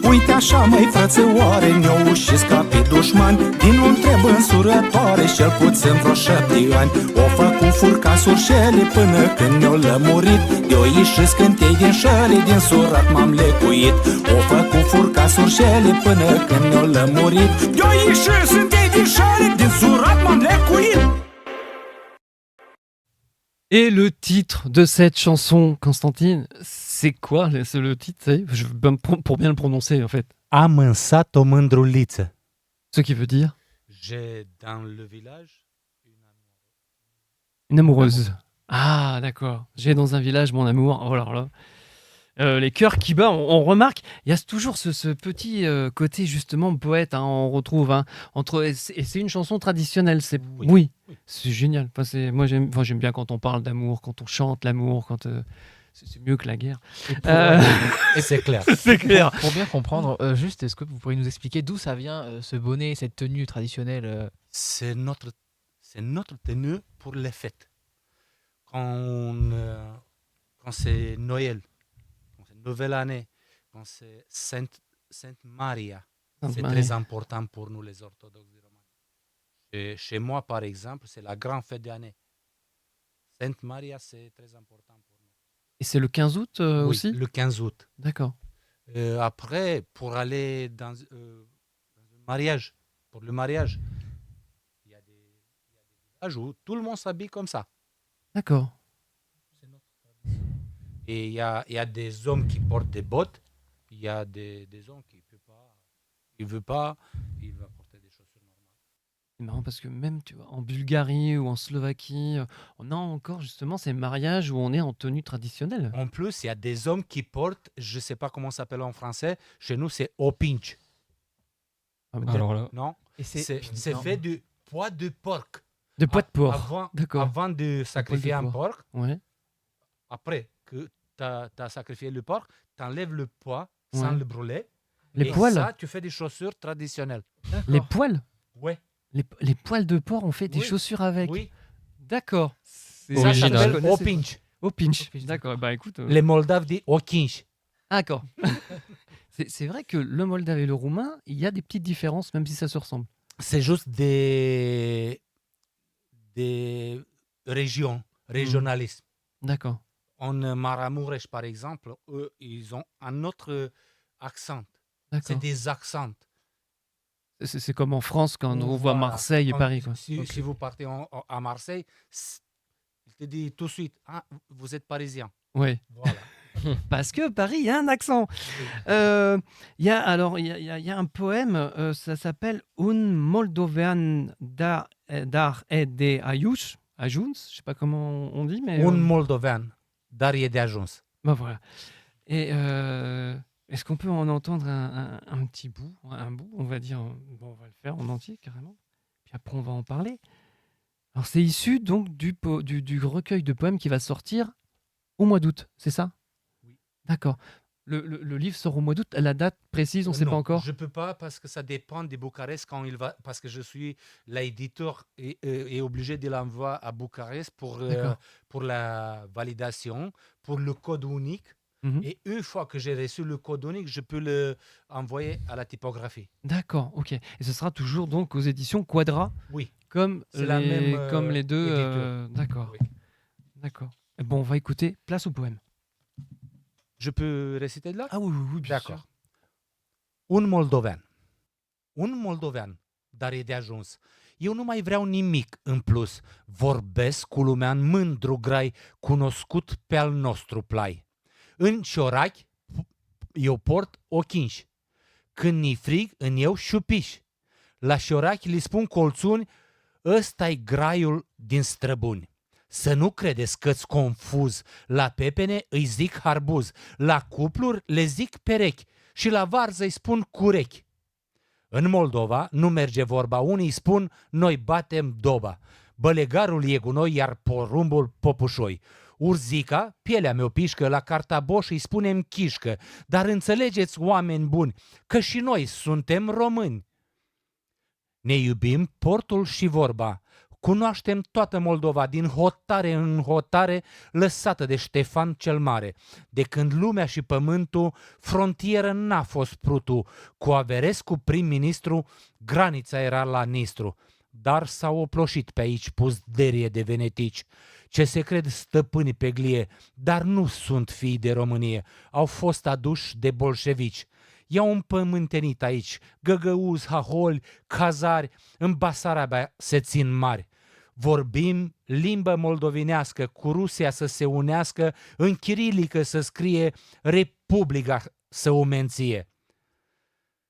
[SPEAKER 3] Uite așa, măi frățăoare, ne-o ușiți ca pe dușman, din un treb însurătoare, cel puțin vreo 7 ani. O făcut furca surșele până când ne-o lămurit, de-o ieșiți cântei din șăle, din surat m-am lecuit. O făcut furca surșele până când ne-o lămurit, de-o ieșiți cântei din șăle, din surat m-am lecuit.
[SPEAKER 1] Et le titre de cette chanson, Constantine, c'est quoi? C'est le titre, pour bien le prononcer en fait.
[SPEAKER 4] Am însat-o mândruliță.
[SPEAKER 1] Ce qui veut dire
[SPEAKER 4] J'ai dans le village
[SPEAKER 1] une amoureuse. Ah, d'accord. J'ai dans un village mon amour. Oh là là. Les cœurs qui battent, on remarque, il y a toujours ce petit côté justement poète, hein, on retrouve, hein, et c'est une chanson traditionnelle. Oui. C'est génial. Enfin, moi j'aime bien quand on parle d'amour, quand on chante l'amour, quand c'est mieux que la guerre.
[SPEAKER 4] Et c'est clair.
[SPEAKER 1] C'est clair.
[SPEAKER 21] Pour bien comprendre, juste, est-ce que vous pourriez nous expliquer d'où ça vient ce bonnet, cette tenue traditionnelle
[SPEAKER 4] C'est notre tenue pour les fêtes. Quand c'est Noël, quand c'est Nouvelle Année, quand c'est Sainte Maria, c'est très important pour nous les orthodoxes romains. Et chez moi, par exemple, c'est la grande fête d'année. Sainte Maria, c'est très important pour nous.
[SPEAKER 1] Et c'est le 15 août
[SPEAKER 4] Oui,
[SPEAKER 1] aussi?
[SPEAKER 4] le 15 août.
[SPEAKER 1] D'accord.
[SPEAKER 4] Après, pour aller dans un mariage, pour le mariage, il y a des villages où tout le monde s'habille comme ça.
[SPEAKER 1] D'accord.
[SPEAKER 4] Et il y a des hommes qui portent des bottes, il y a des hommes qui ne veulent pas, il va porter des chaussures normales.
[SPEAKER 1] C'est marrant parce que même tu vois, en Bulgarie ou en Slovaquie, on a encore justement ces mariages où on est en tenue traditionnelle.
[SPEAKER 4] En plus, il y a des hommes qui portent, je ne sais pas comment ça s'appelle en français, chez nous c'est opinch.
[SPEAKER 2] Alors là.
[SPEAKER 4] Non, c'est fait du poids de porc.
[SPEAKER 1] De poids de porc. D'accord.
[SPEAKER 4] Avant de sacrifier un porc,
[SPEAKER 1] ouais.
[SPEAKER 4] Après que tu as sacrifié le porc, tu enlèves le poids sans le brûler.
[SPEAKER 1] Les
[SPEAKER 4] et
[SPEAKER 1] poils.
[SPEAKER 4] ça, tu fais des chaussures traditionnelles.
[SPEAKER 1] Les poils.
[SPEAKER 4] Ouais.
[SPEAKER 1] Les poils de porc, on fait des chaussures avec.
[SPEAKER 4] Oui.
[SPEAKER 1] D'accord. C'est
[SPEAKER 4] Ça
[SPEAKER 2] Original.
[SPEAKER 4] s'appelle
[SPEAKER 1] Je connaissais
[SPEAKER 4] Opinch.
[SPEAKER 1] Au pinch. D'accord. Bah écoute.
[SPEAKER 4] Les Moldaves disent Okinch.
[SPEAKER 1] D'accord. C'est vrai que le moldave et le roumain, il y a des petites différences, même si ça se ressemble.
[SPEAKER 4] C'est juste des régions, régionalisme.
[SPEAKER 1] D'accord.
[SPEAKER 4] En Maramuresh, par exemple, eux, ils ont un autre accent.
[SPEAKER 1] D'accord.
[SPEAKER 4] C'est des accents.
[SPEAKER 1] C'est comme en France quand on voit
[SPEAKER 4] Voilà.
[SPEAKER 1] Marseille et
[SPEAKER 4] Quand-
[SPEAKER 1] Paris. Quoi.
[SPEAKER 4] Si,
[SPEAKER 1] Ok.
[SPEAKER 4] si vous partez à Marseille, il te dit tout de suite, ah, vous êtes parisien.
[SPEAKER 1] Oui.
[SPEAKER 4] Voilà.
[SPEAKER 1] Parce que Paris, il y a un accent. Il y a un poème, ça s'appelle Un Moldovean dar e de Ajuns, je sais pas comment on dit, mais
[SPEAKER 4] Un Moldovan, dar e de ajuns.
[SPEAKER 1] bah voilà. Et est-ce qu'on peut en entendre un petit bout, un bout, on va dire, bon, on va le faire en entier carrément. Puis après on va en parler. Alors c'est issu donc du recueil de poèmes qui va sortir au mois d'août, c'est ça? D'accord. Le livre sort au mois d'août. La date précise, on ne sait
[SPEAKER 4] Non,
[SPEAKER 1] pas encore.
[SPEAKER 4] je peux pas parce que ça dépend de Bucarest quand il va, parce que je suis l'éditeur et obligé de l'envoyer à Bucarest
[SPEAKER 1] D'accord.
[SPEAKER 4] pour la validation, pour le code unique.
[SPEAKER 1] Mhm.
[SPEAKER 4] Et une fois que j'ai reçu le code unique, je peux l'envoyer à la typographie.
[SPEAKER 1] D'accord, ok. Et ce sera toujours donc aux éditions Quadra.
[SPEAKER 4] Oui.
[SPEAKER 1] Comme
[SPEAKER 4] C'est la même,
[SPEAKER 1] comme les deux.
[SPEAKER 4] éditeur.
[SPEAKER 1] D'accord.
[SPEAKER 4] Oui.
[SPEAKER 1] D'accord. Et bon, on va écouter. Place au poème.
[SPEAKER 4] Je peux réciter de là?
[SPEAKER 1] Ah oui, oui, oui, bien
[SPEAKER 4] D'accord. Un moldovean. Un moldovean, dar e de ajuns. Eu nu mai vreau nimic în plus. Vorbesc cu lumea în mândru grai, cunoscut pe al nostru plai. În ciorachi eu port ochinși. Când ni frig, în eu șupiși. La ciorachi li spun colțuni, ăsta-i graiul din străbuni. Să nu credeți că-ți confuz, la pepene îi zic harbuz, la cupluri le zic perechi și la varză îi spun curechi. În Moldova nu merge vorba, unii spun noi batem doba. Bălegarul e gunoi, iar porumbul popușoi. Urzica, pielea mea pișcă, la cartaboș îi spunem chișcă, dar înțelegeți, oameni buni, că și noi suntem români. Ne iubim portul și vorba. Cunoaștem toată Moldova, din hotare în hotare, lăsată de Ștefan cel Mare. De când lumea și pământul, frontieră n-a fost prutul. Cu Averescu prim-ministru, granița era la Nistru. Dar s-au oploșit pe aici puzderie de venetici, ce se cred stăpâni pe glie, dar nu sunt fii de Românie, au fost aduși de bolșevici. I-au împământenit aici, găgăuzi, haholi, cazari, în Basarabia se țin mari. Vorbim limbă moldovinească, cu Rusia să se unească, în chirilică să scrie Republica să o menție.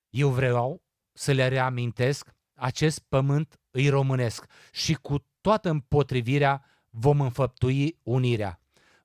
[SPEAKER 4] Eu vreau să le reamintesc, acest pământ îi românesc și cu toată împotrivirea vom înfăptui unirea.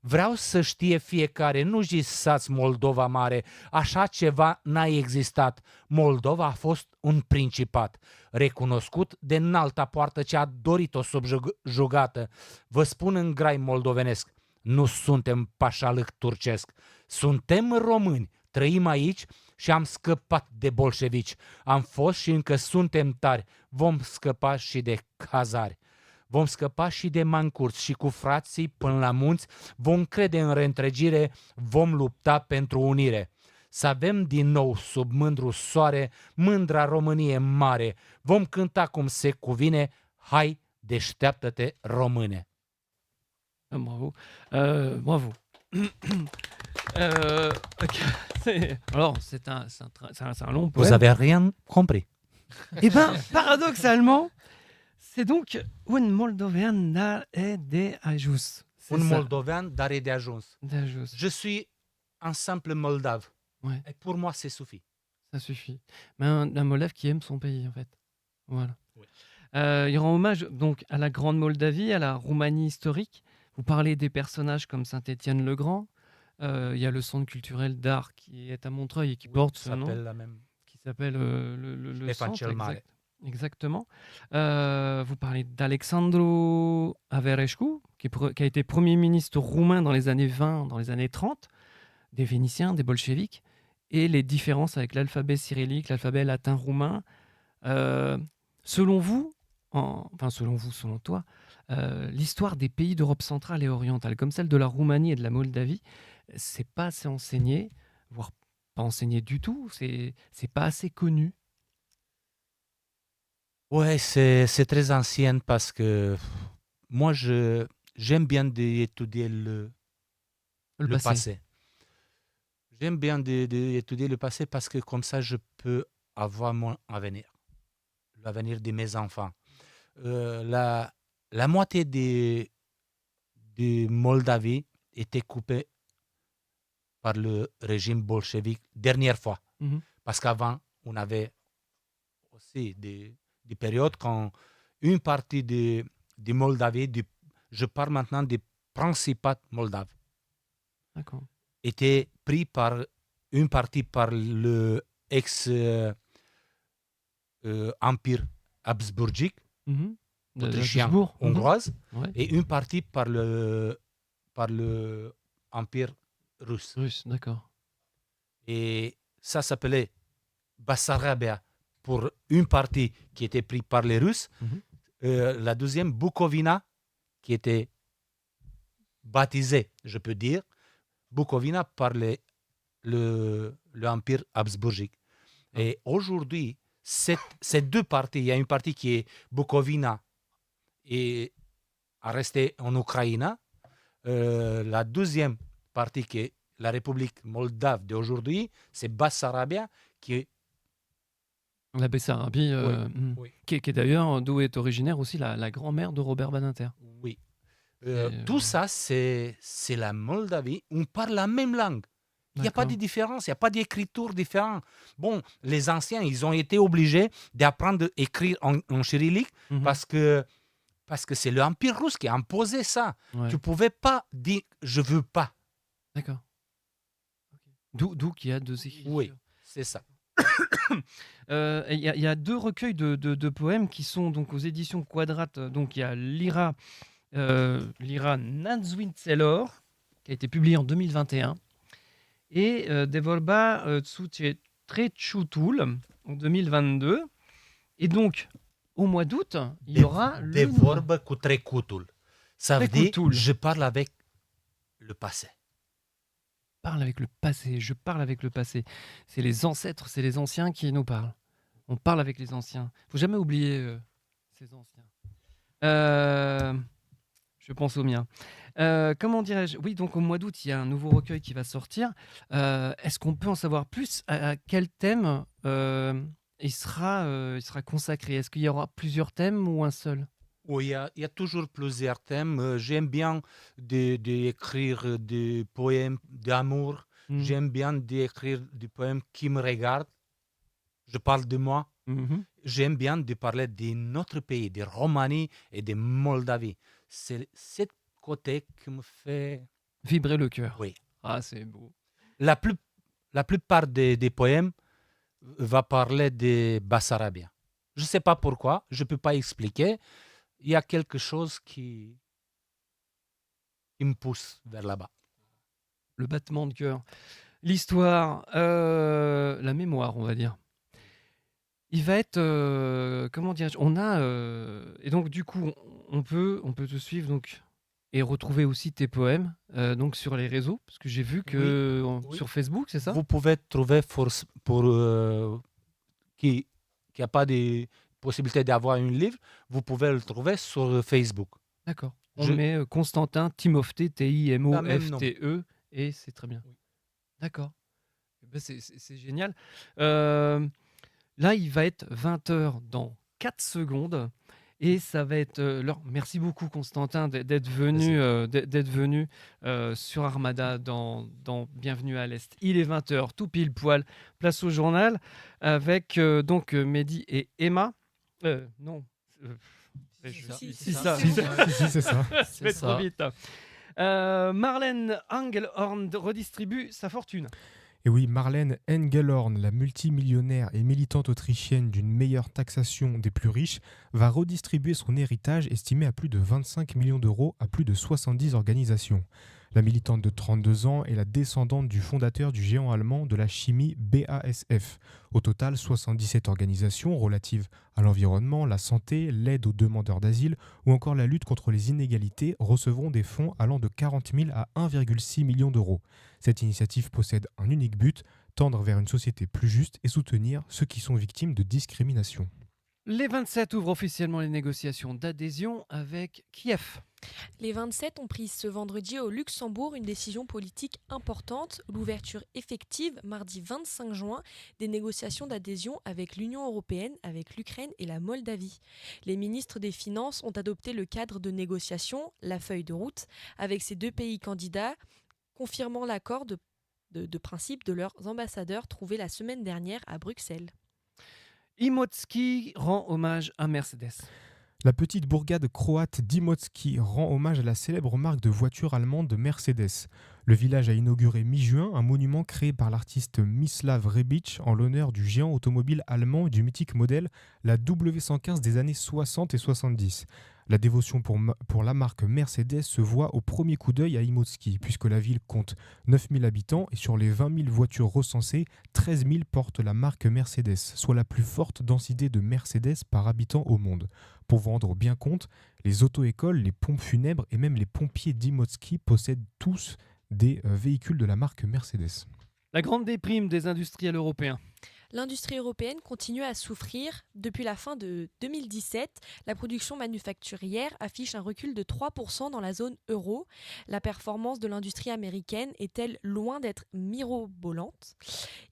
[SPEAKER 4] Vreau să știe fiecare, nu jisați Moldova mare, așa ceva n-a existat. Moldova a fost un principat, recunoscut de înalta poartă ce a dorit-o subjugată. Vă spun în grai moldovenesc, nu suntem pașalâc turcesc, suntem români, trăim aici și am scăpat de bolșevici. Am fost și încă suntem tari, vom scăpa și de cazari. Vom scăpa și de mancurți și cu frații până la munți, vom crede în reîntregire, vom lupta pentru unire. Să avem din nou sub mândru soare mândra Românie mare, vom cânta cum se cuvine, hai, deșteaptă-te române.
[SPEAKER 1] Bravo. Bravo. Alors, c'est un long poème.
[SPEAKER 4] Vous avez rien compris.
[SPEAKER 1] Eh bien, paradoxalement, c'est donc un Moldovean dar e de ajuns.
[SPEAKER 4] Un Moldovean dar e de ajuns. Je suis un simple Moldave.
[SPEAKER 1] Ouais.
[SPEAKER 4] Et pour moi, c'est suffit.
[SPEAKER 1] Ça suffit. Mais un Moldave qui aime son pays, en fait. Voilà. Oui. Il rend hommage donc à la Grande Moldavie, à la Roumanie historique. Vous parlez des personnages comme Saint-Étienne-le-Grand. Il y a le centre culturel d'art qui est à Montreuil et qui porte ce nom. Qui s'appelle le centre. Exactement. Vous parlez d'Alexandru Averescu, qui a été Premier ministre roumain dans les années 20, dans les années 30, des Vénitiens, des bolcheviks, et les différences avec l'alphabet cyrillique, l'alphabet latin roumain. Selon vous, enfin selon vous, selon toi, l'histoire des pays d'Europe centrale et orientale, comme celle de la Roumanie et de la Moldavie, c'est pas assez enseigné, voire pas enseigné du tout, c'est pas assez connu.
[SPEAKER 4] Ouais, c'est très ancien parce que moi, j'aime bien d'étudier le passé. J'aime bien d'étudier le passé parce que comme ça, je peux avoir mon avenir, l'avenir de mes enfants. La moitié de Moldavie était coupée par le régime bolchevique dernière fois.
[SPEAKER 1] Mhm.
[SPEAKER 4] Parce qu'avant, on avait aussi des périodes quand une partie de Moldavie, je parle maintenant des principats moldaves,
[SPEAKER 1] D'accord.
[SPEAKER 4] était pris par une partie par le ex-empire habsbourgique,
[SPEAKER 1] Mhm. De
[SPEAKER 4] autrichien,
[SPEAKER 1] Habsbourg. Mhm.
[SPEAKER 4] hongroise,
[SPEAKER 1] Ouais.
[SPEAKER 4] et une partie par le empire russe.
[SPEAKER 1] Russe, d'accord.
[SPEAKER 4] Et ça s'appelait Bassarabia pour une partie qui était prise par les Russes.
[SPEAKER 1] Mhm.
[SPEAKER 4] La deuxième, Bukovina, qui était baptisée, je peux dire, Bukovina par l'empire habsbourgique. Et aujourd'hui, ces deux parties, il y a une partie qui est Bukovina et a resté en Ukraine. La deuxième partie qui est la République moldave d'aujourd'hui, c'est Bassarabia qui est
[SPEAKER 1] La Bessarabie,
[SPEAKER 4] oui.
[SPEAKER 1] qui est d'ailleurs d'où est originaire aussi la grand-mère de Robert Badinter.
[SPEAKER 4] Oui. Tout ça, c'est la Moldavie. On parle la même langue. Il n'y a pas de différence, il n'y a pas d'écriture différente. Bon, les anciens, ils ont été obligés d'apprendre à écrire en cyrillique parce que c'est l'Empire russe qui a imposé ça.
[SPEAKER 1] Ouais.
[SPEAKER 4] Tu ne pouvais pas dire « je ne veux pas ».
[SPEAKER 1] D'accord. D'où qu'il y a deux écritures.
[SPEAKER 4] Oui, c'est ça.
[SPEAKER 1] Il y a deux recueils de poèmes qui sont donc aux éditions Quadrate. Donc il y a Lira Nadzwincelor, qui a été publié en 2021, et Devorba Treciutul en 2022. Et donc, au mois d'août, il y aura
[SPEAKER 4] Devorba Treciutul. Ça veut dire « je parle avec le passé ».
[SPEAKER 1] Je parle avec le passé. C'est les ancêtres, c'est les anciens qui nous parlent. On parle avec les anciens. Faut jamais oublier ces anciens. Je pense aux miens. Comment dirais-je ? Oui, donc au mois d'août, il y a un nouveau recueil qui va sortir. Est-ce qu'on peut en savoir plus ? À quel thème il sera consacré ? Est-ce qu'il y aura plusieurs thèmes ou un seul ?
[SPEAKER 4] Oui, il y a toujours plusieurs thèmes. J'aime bien d'écrire des poèmes d'amour. J'aime bien d'écrire des poèmes qui me regardent. Je parle de moi. J'aime bien de parler de notre pays, de Roumanie et de Moldavie. C'est ce côté qui me fait
[SPEAKER 1] vibrer le cœur.
[SPEAKER 4] Oui.
[SPEAKER 1] Ah, c'est beau.
[SPEAKER 4] La plupart des poèmes va parler de Bassarabia. Je ne sais pas pourquoi, je ne peux pas expliquer. Il y a quelque chose qui me pousse vers là-bas.
[SPEAKER 1] Le battement de cœur, l'histoire, la mémoire, on va dire. Il va être, comment dirais-je, on a, et donc du coup, on peut te suivre donc et retrouver aussi tes poèmes donc sur les réseaux, parce que j'ai vu que sur Facebook, c'est ça ?
[SPEAKER 4] Vous pouvez trouver pour qui n'a pas de possibilité d'avoir un livre, vous pouvez le trouver sur Facebook.
[SPEAKER 1] D'accord. On met Constantin Timofte, Timofte, et c'est très bien. Oui. D'accord. Ben c'est génial. Là, il va être 20h dans 4 secondes. Et ça va être l'heure. Merci beaucoup, Constantin, d'être venu sur Armada dans Bienvenue à l'Est. Il est 20h, tout pile poil. Place au journal avec donc Mehdi et Emma. Non.
[SPEAKER 15] Si, c'est ça.
[SPEAKER 1] C'est trop vite. Marlène Engelhorn redistribue sa fortune.
[SPEAKER 15] Et oui, Marlène Engelhorn, la multimillionnaire et militante autrichienne d'une meilleure taxation des plus riches, va redistribuer son héritage estimé à plus de 25 millions d'euros à plus de 70 organisations. La militante de 32 ans est la descendante du fondateur du géant allemand de la chimie BASF. Au total, 77 organisations relatives à l'environnement, la santé, l'aide aux demandeurs d'asile ou encore la lutte contre les inégalités recevront des fonds allant de 40 000 à 1,6 million d'euros. Cette initiative possède un unique but, tendre vers une société plus juste et soutenir ceux qui sont victimes de discrimination.
[SPEAKER 1] Les 27 ouvrent officiellement les négociations d'adhésion avec Kiev.
[SPEAKER 5] Les 27 ont pris ce vendredi au Luxembourg une décision politique importante, l'ouverture effective, mardi 25 juin, des négociations d'adhésion avec l'Union européenne, avec l'Ukraine et la Moldavie. Les ministres des Finances ont adopté le cadre de négociation, la feuille de route, avec ces deux pays candidats, confirmant l'accord de principe de leurs ambassadeurs trouvés la semaine dernière à Bruxelles.
[SPEAKER 1] Imotski rend hommage à Mercedes.
[SPEAKER 15] La petite bourgade croate d'Imotski rend hommage à la célèbre marque de voitures allemande Mercedes. Le village a inauguré mi-juin un monument créé par l'artiste Mislav Rebic en l'honneur du géant automobile allemand du mythique modèle, la W115 des années 60 et 70. La dévotion pour la marque Mercedes se voit au premier coup d'œil à Imotski, puisque la ville compte 9 000 habitants et sur les 20 000 voitures recensées, 13 000 portent la marque Mercedes, soit la plus forte densité de Mercedes par habitant au monde. Pour vous rendre bien compte, les auto-écoles, les pompes funèbres et même les pompiers d'Imotski possèdent tous des véhicules de la marque Mercedes.
[SPEAKER 1] La grande déprime des industriels européens.
[SPEAKER 5] L'industrie européenne continue à souffrir. Depuis la fin de 2017, la production manufacturière affiche un recul de 3% dans la zone euro. La performance de l'industrie américaine est-elle loin d'être mirobolante ?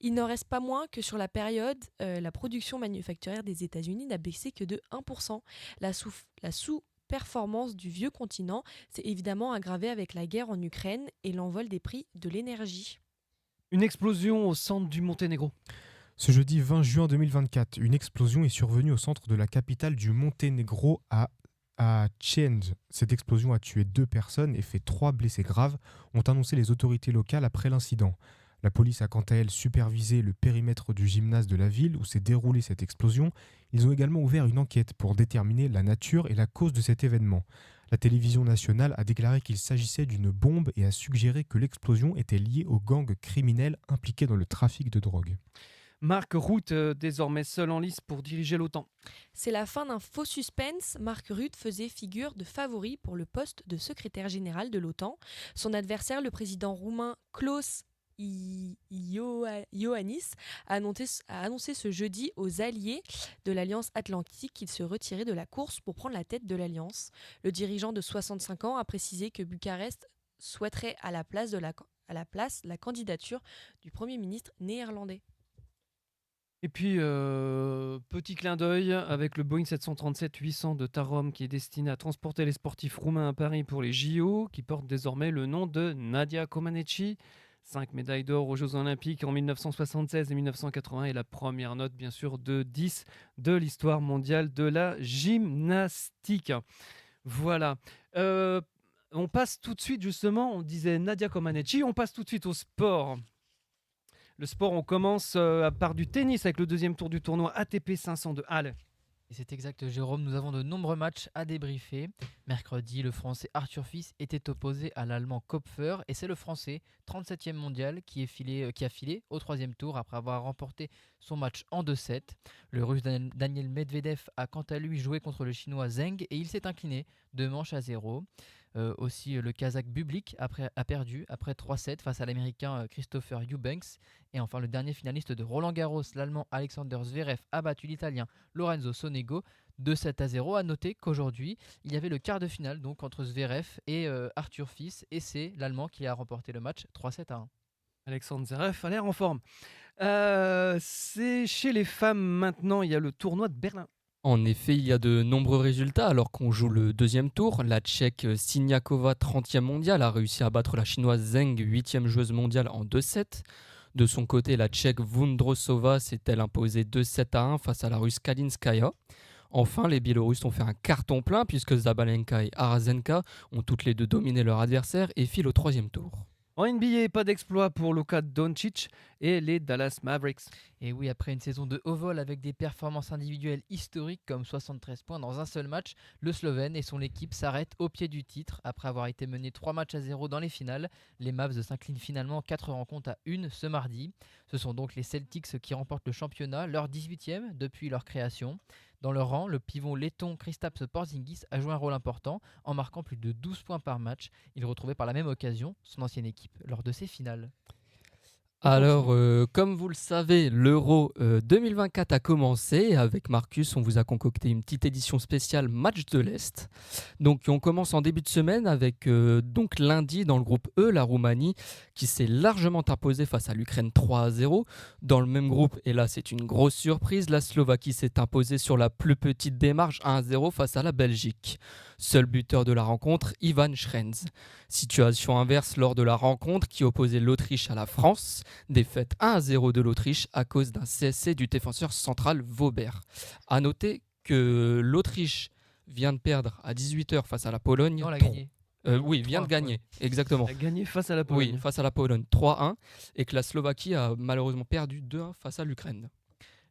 [SPEAKER 5] Il n'en reste pas moins que sur la période, la production manufacturière des États-Unis n'a baissé que de 1%. La sous-performance du vieux continent s'est évidemment aggravée avec la guerre en Ukraine et l'envol des prix de l'énergie.
[SPEAKER 1] Une explosion au centre du Monténégro.
[SPEAKER 15] Ce jeudi 20 juin 2024, une explosion est survenue au centre de la capitale du Monténégro à Cięć. Cette explosion a tué 2 personnes et fait 3 blessés graves, ont annoncé les autorités locales après l'incident. La police a quant à elle supervisé le périmètre du gymnase de la ville où s'est déroulée cette explosion. Ils ont également ouvert une enquête pour déterminer la nature et la cause de cet événement. La télévision nationale a déclaré qu'il s'agissait d'une bombe et a suggéré que l'explosion était liée aux gangs criminels impliqués dans le trafic de drogue.
[SPEAKER 1] Mark Rutte, désormais seul en lice pour diriger l'OTAN.
[SPEAKER 5] C'est la fin d'un faux suspense. Mark Rutte faisait figure de favori pour le poste de secrétaire général de l'OTAN. Son adversaire, le président roumain Klaus Iohannis, a annoncé ce jeudi aux alliés de l'Alliance Atlantique qu'il se retirait de la course pour prendre la tête de l'Alliance. Le dirigeant de 65 ans a précisé que Bucarest souhaiterait à la place la candidature du Premier ministre néerlandais.
[SPEAKER 1] Et puis, petit clin d'œil avec le Boeing 737-800 de Tarom qui est destiné à transporter les sportifs roumains à Paris pour les JO, qui porte désormais le nom de Nadia Comaneci. 5 médailles d'or aux Jeux Olympiques en 1976 et 1980 et la première note, bien sûr, de 10 de l'histoire mondiale de la gymnastique. Voilà. On passe tout de suite, justement, on disait Nadia Comaneci, on passe tout de suite au sport. Le sport, on commence par du tennis avec le deuxième tour du tournoi ATP 500 de Halle.
[SPEAKER 21] Et c'est exact, Jérôme. Nous avons de nombreux matchs à débriefer. Mercredi, le Français Arthur Fils était opposé à l'Allemand Kopfer. Et c'est le Français, 37e mondial, qui a filé au troisième tour après avoir remporté son match en 2-7. Le Russe Daniel Medvedev a quant à lui joué contre le Chinois Zheng et il s'est incliné 2-0. Aussi, le Kazakh Bublik a perdu après 3-7 face à l'Américain Christopher Eubanks. Et enfin, le dernier finaliste de Roland Garros, l'Allemand Alexander Zverev, a battu l'Italien Lorenzo Sonego 2-7-0. À noter qu'aujourd'hui, il y avait le quart de finale donc, entre Zverev et Arthur Fils. Et c'est l'Allemand qui a remporté le match 3-7-1.
[SPEAKER 1] Alexander Zverev a l'air en forme. C'est chez les femmes maintenant, il y a le tournoi de Berlin.
[SPEAKER 2] En effet, il y a de nombreux résultats alors qu'on joue le deuxième tour. La Tchèque Siniakova, 30e mondiale, a réussi à battre la Chinoise Zheng, 8e joueuse mondiale, en 2-7. De son côté, la Tchèque Vondrousova s'est-elle imposée 2-7-1 face à la Russe Kalinskaya. Enfin, les Biélorusses ont fait un carton plein puisque Zabalenka et Arazenka ont toutes les deux dominé leur adversaire et filent au troisième tour.
[SPEAKER 1] En NBA, pas d'exploit pour Luka Doncic et les Dallas Mavericks.
[SPEAKER 21] Et oui, après une saison de haut vol avec des performances individuelles historiques comme 73 points dans un seul match, le Slovène et son équipe s'arrêtent au pied du titre. Après avoir été mené 3 matchs à 0 dans les finales, les Mavs s'inclinent finalement 4 rencontres à 1 ce mardi. Ce sont donc les Celtics qui remportent le championnat, leur 18e depuis leur création. Dans leur rang, le pivot letton Kristaps Porzingis a joué un rôle important en marquant plus de 12 points par match. Il retrouvait par la même occasion son ancienne équipe lors de ses finales.
[SPEAKER 2] Alors, comme vous le savez, l'Euro 2024 a commencé. Avec Marcus, on vous a concocté une petite édition spéciale Match de l'Est. Donc, on commence en début de semaine avec donc lundi dans le groupe E, la Roumanie qui s'est largement imposée face à l'Ukraine 3-0. Dans le même groupe, et là c'est une grosse surprise, la Slovaquie s'est imposée sur la plus petite démarche 1-0 face à la Belgique. Seul buteur de la rencontre, Ivan Schrenz. Situation inverse lors de la rencontre qui opposait l'Autriche à la France. Défaite 1-0 de l'Autriche à cause d'un CSC du défenseur central Vauber. A noter que l'Autriche vient de perdre à 18h face à la Pologne.
[SPEAKER 21] Non, elle a gagné.
[SPEAKER 2] Oui, vient de gagner, exactement.
[SPEAKER 1] Elle a gagné face à la Pologne.
[SPEAKER 2] Oui, face à la Pologne, 3-1. Et que la Slovaquie a malheureusement perdu 2-1 face à l'Ukraine.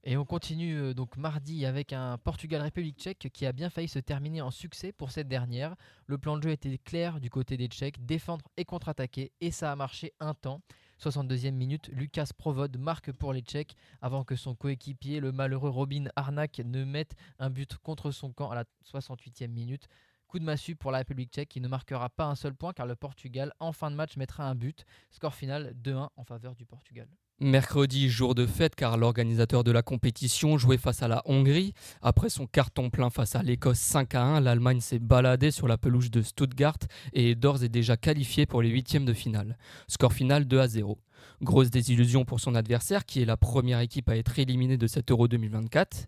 [SPEAKER 21] Et on continue donc mardi avec un Portugal-République tchèque qui a bien failli se terminer en succès pour cette dernière. Le plan de jeu était clair du côté des Tchèques, défendre et contre-attaquer, et ça a marché un temps. 62e minute, Lukas Provod marque pour les Tchèques avant que son coéquipier, le malheureux Robin Harnack, ne mette un but contre son camp à la 68e minute. Coup de massue pour la République tchèque qui ne marquera pas un seul point car le Portugal en fin de match mettra un but. Score final 2-1 en faveur du Portugal.
[SPEAKER 2] Mercredi, jour de fête car l'organisateur de la compétition jouait face à la Hongrie. Après son carton plein face à l'Écosse 5-1, l'Allemagne s'est baladée sur la pelouse de Stuttgart et est d'ores et déjà qualifiée pour les huitièmes de finale. Score final 2-0. Grosse désillusion pour son adversaire qui est la première équipe à être éliminée de cet Euro 2024.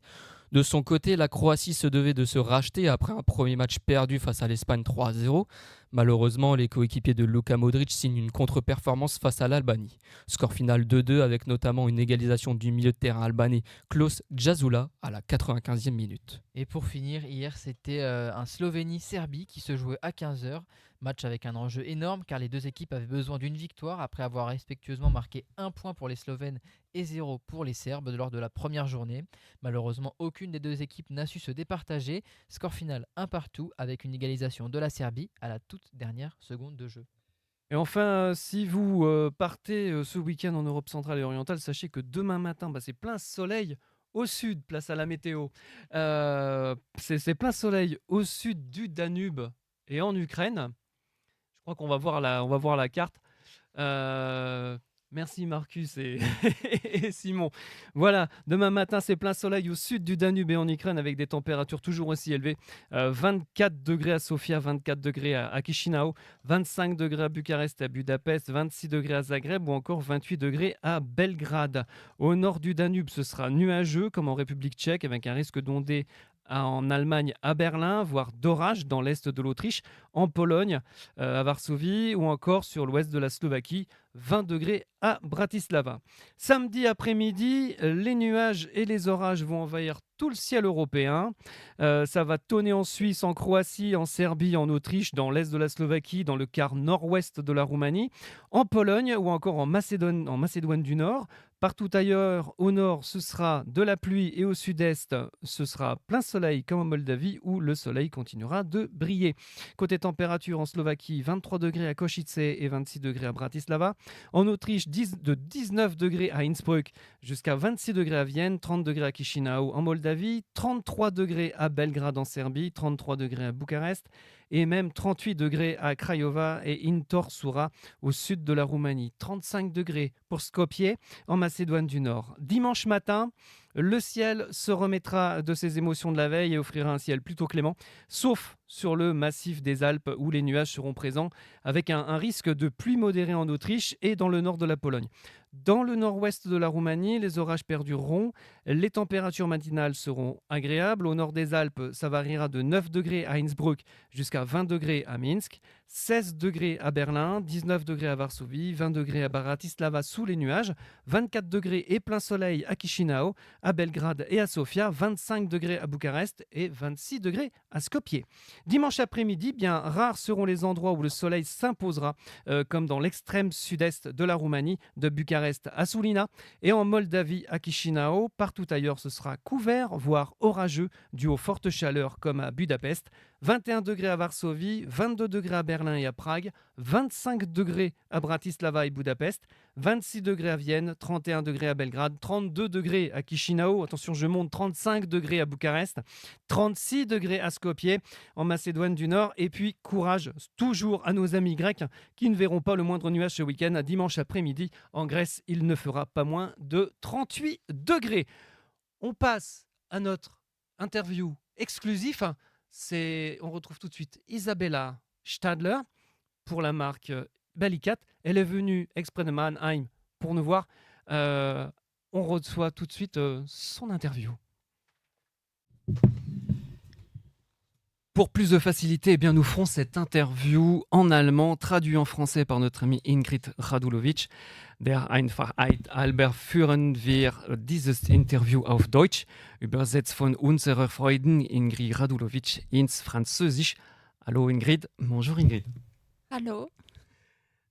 [SPEAKER 2] De son côté, la Croatie se devait de se racheter après un premier match perdu face à l'Espagne 3-0. Malheureusement, les coéquipiers de Luka Modric signent une contre-performance face à l'Albanie. Score final 2-2 avec notamment une égalisation du milieu de terrain albanais Klaus Jasula à la 95e minute.
[SPEAKER 21] Et pour finir, hier c'était un Slovénie-Serbie qui se jouait à 15h. Match avec un enjeu énorme car les deux équipes avaient besoin d'une victoire après avoir respectueusement marqué 1 point pour les Slovènes et 0 pour les Serbes lors de la première journée. Malheureusement, aucune des deux équipes n'a su se départager. Score final 1-1 avec une égalisation de la Serbie à la toute dernière seconde de jeu.
[SPEAKER 1] Et enfin, si vous partez ce week-end en Europe centrale et orientale, sachez que demain matin, c'est plein soleil au sud, place à la météo. C'est plein soleil au sud du Danube et en Ukraine. Je crois qu'on va voir la carte. Merci Marcus et Simon. Voilà, demain matin, c'est plein soleil au sud du Danube et en Ukraine avec des températures toujours aussi élevées. 24 degrés à Sofia, 24 degrés à Chisinau, 25 degrés à Bucarest et à Budapest, 26 degrés à Zagreb ou encore 28 degrés à Belgrade. Au nord du Danube, ce sera nuageux comme en République tchèque avec un risque d'ondée en Allemagne à Berlin, voire d'orage dans l'est de l'Autriche, en Pologne, à Varsovie ou encore sur l'ouest de la Slovaquie, 20 degrés à Bratislava. Samedi après-midi, les nuages et les orages vont envahir tout le ciel européen. Ça va tonner en Suisse, en Croatie, en Serbie, en Autriche, dans l'est de la Slovaquie, dans le quart nord-ouest de la Roumanie, en Pologne ou encore en Macédoine du Nord. Partout ailleurs, au nord, ce sera de la pluie et au sud-est, ce sera plein soleil comme en Moldavie où le soleil continuera de briller. Côté température en Slovaquie, 23 degrés à Košice et 26 degrés à Bratislava. En Autriche, de 19 degrés à Innsbruck jusqu'à 26 degrés à Vienne, 30 degrés à Chisinau en Moldavie, 33 degrés à Belgrade en Serbie, 33 degrés à Bucarest et même 38 degrés à Craiova et Intorsura au sud de la Roumanie, 35 degrés pour Skopje en Macédoine du Nord. Dimanche matin, le ciel se remettra de ses émotions de la veille et offrira un ciel plutôt clément, sauf sur le massif des Alpes où les nuages seront présents avec un risque de pluie modérée en Autriche et dans le nord de la Pologne. Dans le nord-ouest de la Roumanie, les orages perdureront. Les températures matinales seront agréables. Au nord des Alpes, ça variera de 9 degrés à Innsbruck jusqu'à 20 degrés à Minsk, 16 degrés à Berlin, 19 degrés à Varsovie, 20 degrés à Bratislava sous les nuages, 24 degrés et plein soleil à Chisinau, à Belgrade et à Sofia, 25 degrés à Bucarest et 26 degrés à Skopje. Dimanche après-midi, bien rares seront les endroits où le soleil s'imposera, comme dans l'extrême sud-est de la Roumanie, de Bucarest à Sulina, et en Moldavie à Chisinau. Partout ailleurs, ce sera couvert, voire orageux, dû aux fortes chaleurs comme à Budapest. 21 degrés à Varsovie, 22 degrés à Berlin et à Prague, 25 degrés à Bratislava et Budapest, 26 degrés à Vienne, 31 degrés à Belgrade, 32 degrés à Chisinau, attention je monte, 35 degrés à Bucarest, 36 degrés à Skopje en Macédoine du Nord, et puis courage toujours à nos amis grecs qui ne verront pas le moindre nuage ce week-end. Dimanche après-midi en Grèce, il ne fera pas moins de 38 degrés. On passe à notre interview exclusif. On retrouve tout de suite Isabella Stadler pour la marque Bellicat. Elle est venue exprès de Mannheim pour nous voir. On reçoit tout de suite son interview. Pour plus de facilité, eh bien, nous ferons cette interview en allemand, traduit en français par notre ami Ingrid Radulovic. Der Einfachheit halber führen wir dieses Interview auf Deutsch, übersetzt von unserer Freundin Ingrid Radulovic ins Französisch. Hallo Ingrid. Bonjour Ingrid.
[SPEAKER 5] Allô.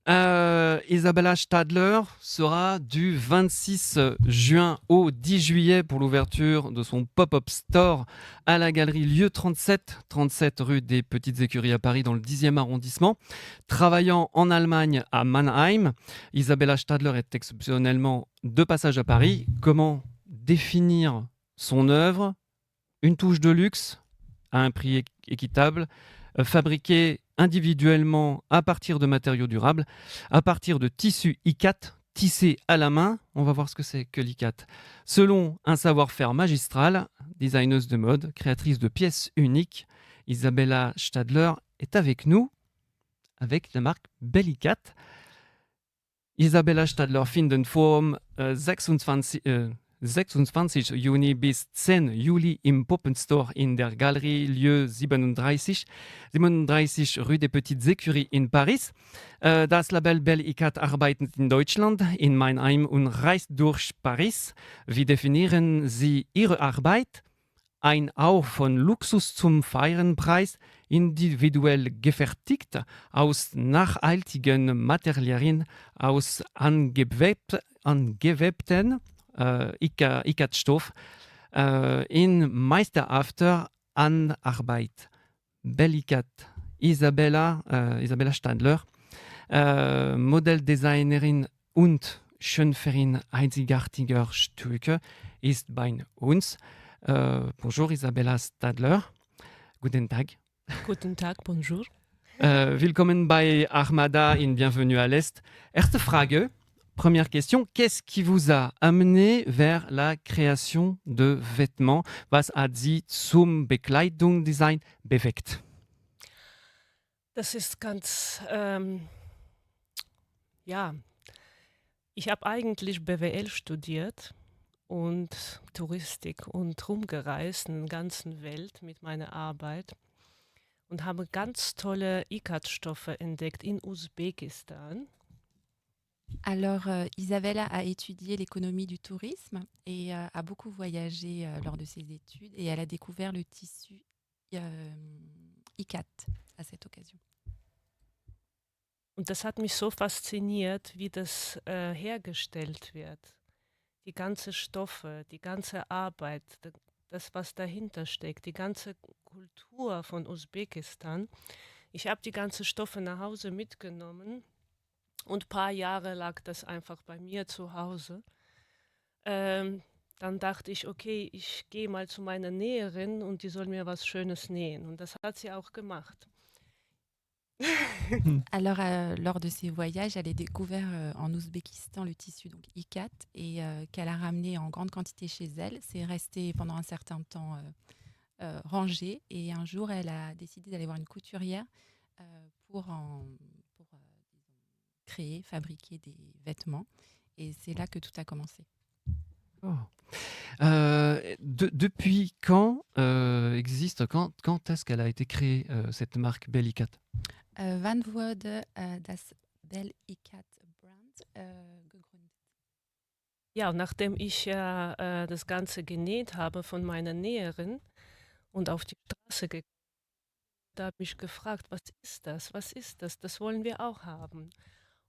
[SPEAKER 1] Isabella Stadler sera du 26 juin au 10 juillet pour l'ouverture de son pop-up store à la galerie Lieu 37 rue des Petites Écuries à Paris dans le 10e arrondissement. Travaillant en Allemagne à Mannheim, Isabella Stadler est exceptionnellement de passage à Paris. Comment définir son œuvre? Une touche de luxe à un prix équitable, fabriquée individuellement à partir de matériaux durables, à partir de tissus ICAT, tissés à la main. On va voir ce que c'est que l'ICAT. Selon un savoir-faire magistral, designeuse de mode, créatrice de pièces uniques, Isabella Stadler est avec nous, avec la marque Bellicat. Isabella Stadler finden vom 26 Juni bis 10 Juli im Puppenstore in der Galerie Lieu 37 Rue des Petites Écuries in Paris. Das Label Bellicat arbeitet in Deutschland, in Mannheim und reist durch Paris. Wie definieren Sie Ihre Arbeit? Ein Hauch von Luxus zum fairen Preis, individuell gefertigt, aus nachhaltigen Materialien, aus angewebten ICAT-Stoff in meisterhafter Handarbeit. Bellicat, Isabella Stadler, Modelldesignerin und Schönferin einzigartiger Stücke, ist bei uns. Bonjour Isabella Stadler. Guten Tag.
[SPEAKER 6] Guten Tag, bonjour.
[SPEAKER 1] Willkommen bei Armada in Bienvenue à l'Est. Erste Frage. Première question, qu'est-ce qui vous a amené vers la création de vêtements? Was hat Sie zum Bekleidungsdesign bewegt?
[SPEAKER 6] Das ist ganz, ich habe eigentlich BWL studiert und Touristik und rumgereist in der ganzen Welt mit meiner Arbeit und habe ganz tolle ICAT-Stoffe entdeckt in Usbekistan.
[SPEAKER 5] Alors, Isabella a étudié l'économie du tourisme et a beaucoup voyagé lors de ses études et elle a découvert le tissu ICAT à cette occasion.
[SPEAKER 6] Und das hat mich so fasziniert, wie das hergestellt wird. Die ganze Stoffe, die ganze Arbeit, das, was dahinter steckt, die ganze Kultur von Usbekistan. Ich habe die ganzen Stoffe nach Hause mitgenommen. Und ein paar Jahre lag das einfach bei mir zu Hause. Dann dachte ich, okay, ich gehe mal zu meiner Näherin und die soll mir was Schönes nähen. Und das hat sie auch gemacht.
[SPEAKER 5] Alors, lors de ses voyages, elle a découvert en Ouzbékistan le tissu donc ICAT et qu'elle a ramené en grande quantité chez elle. C'est resté pendant un certain temps rangé et un jour, elle a décidé d'aller voir une couturière pour créer, fabriquer des vêtements. Et c'est là que tout a commencé.
[SPEAKER 1] Oh. Depuis quand quand est-ce qu'elle a été créée, cette marque Bellicat?
[SPEAKER 5] Wann wurde das Bellicat Brand gegründet?
[SPEAKER 6] Ja, nachdem ich das Ganze genäht habe von meiner Näherin und auf die Straße gegangen Da habe ich gefragt, was ist das? Was ist das? Das wollen wir auch haben.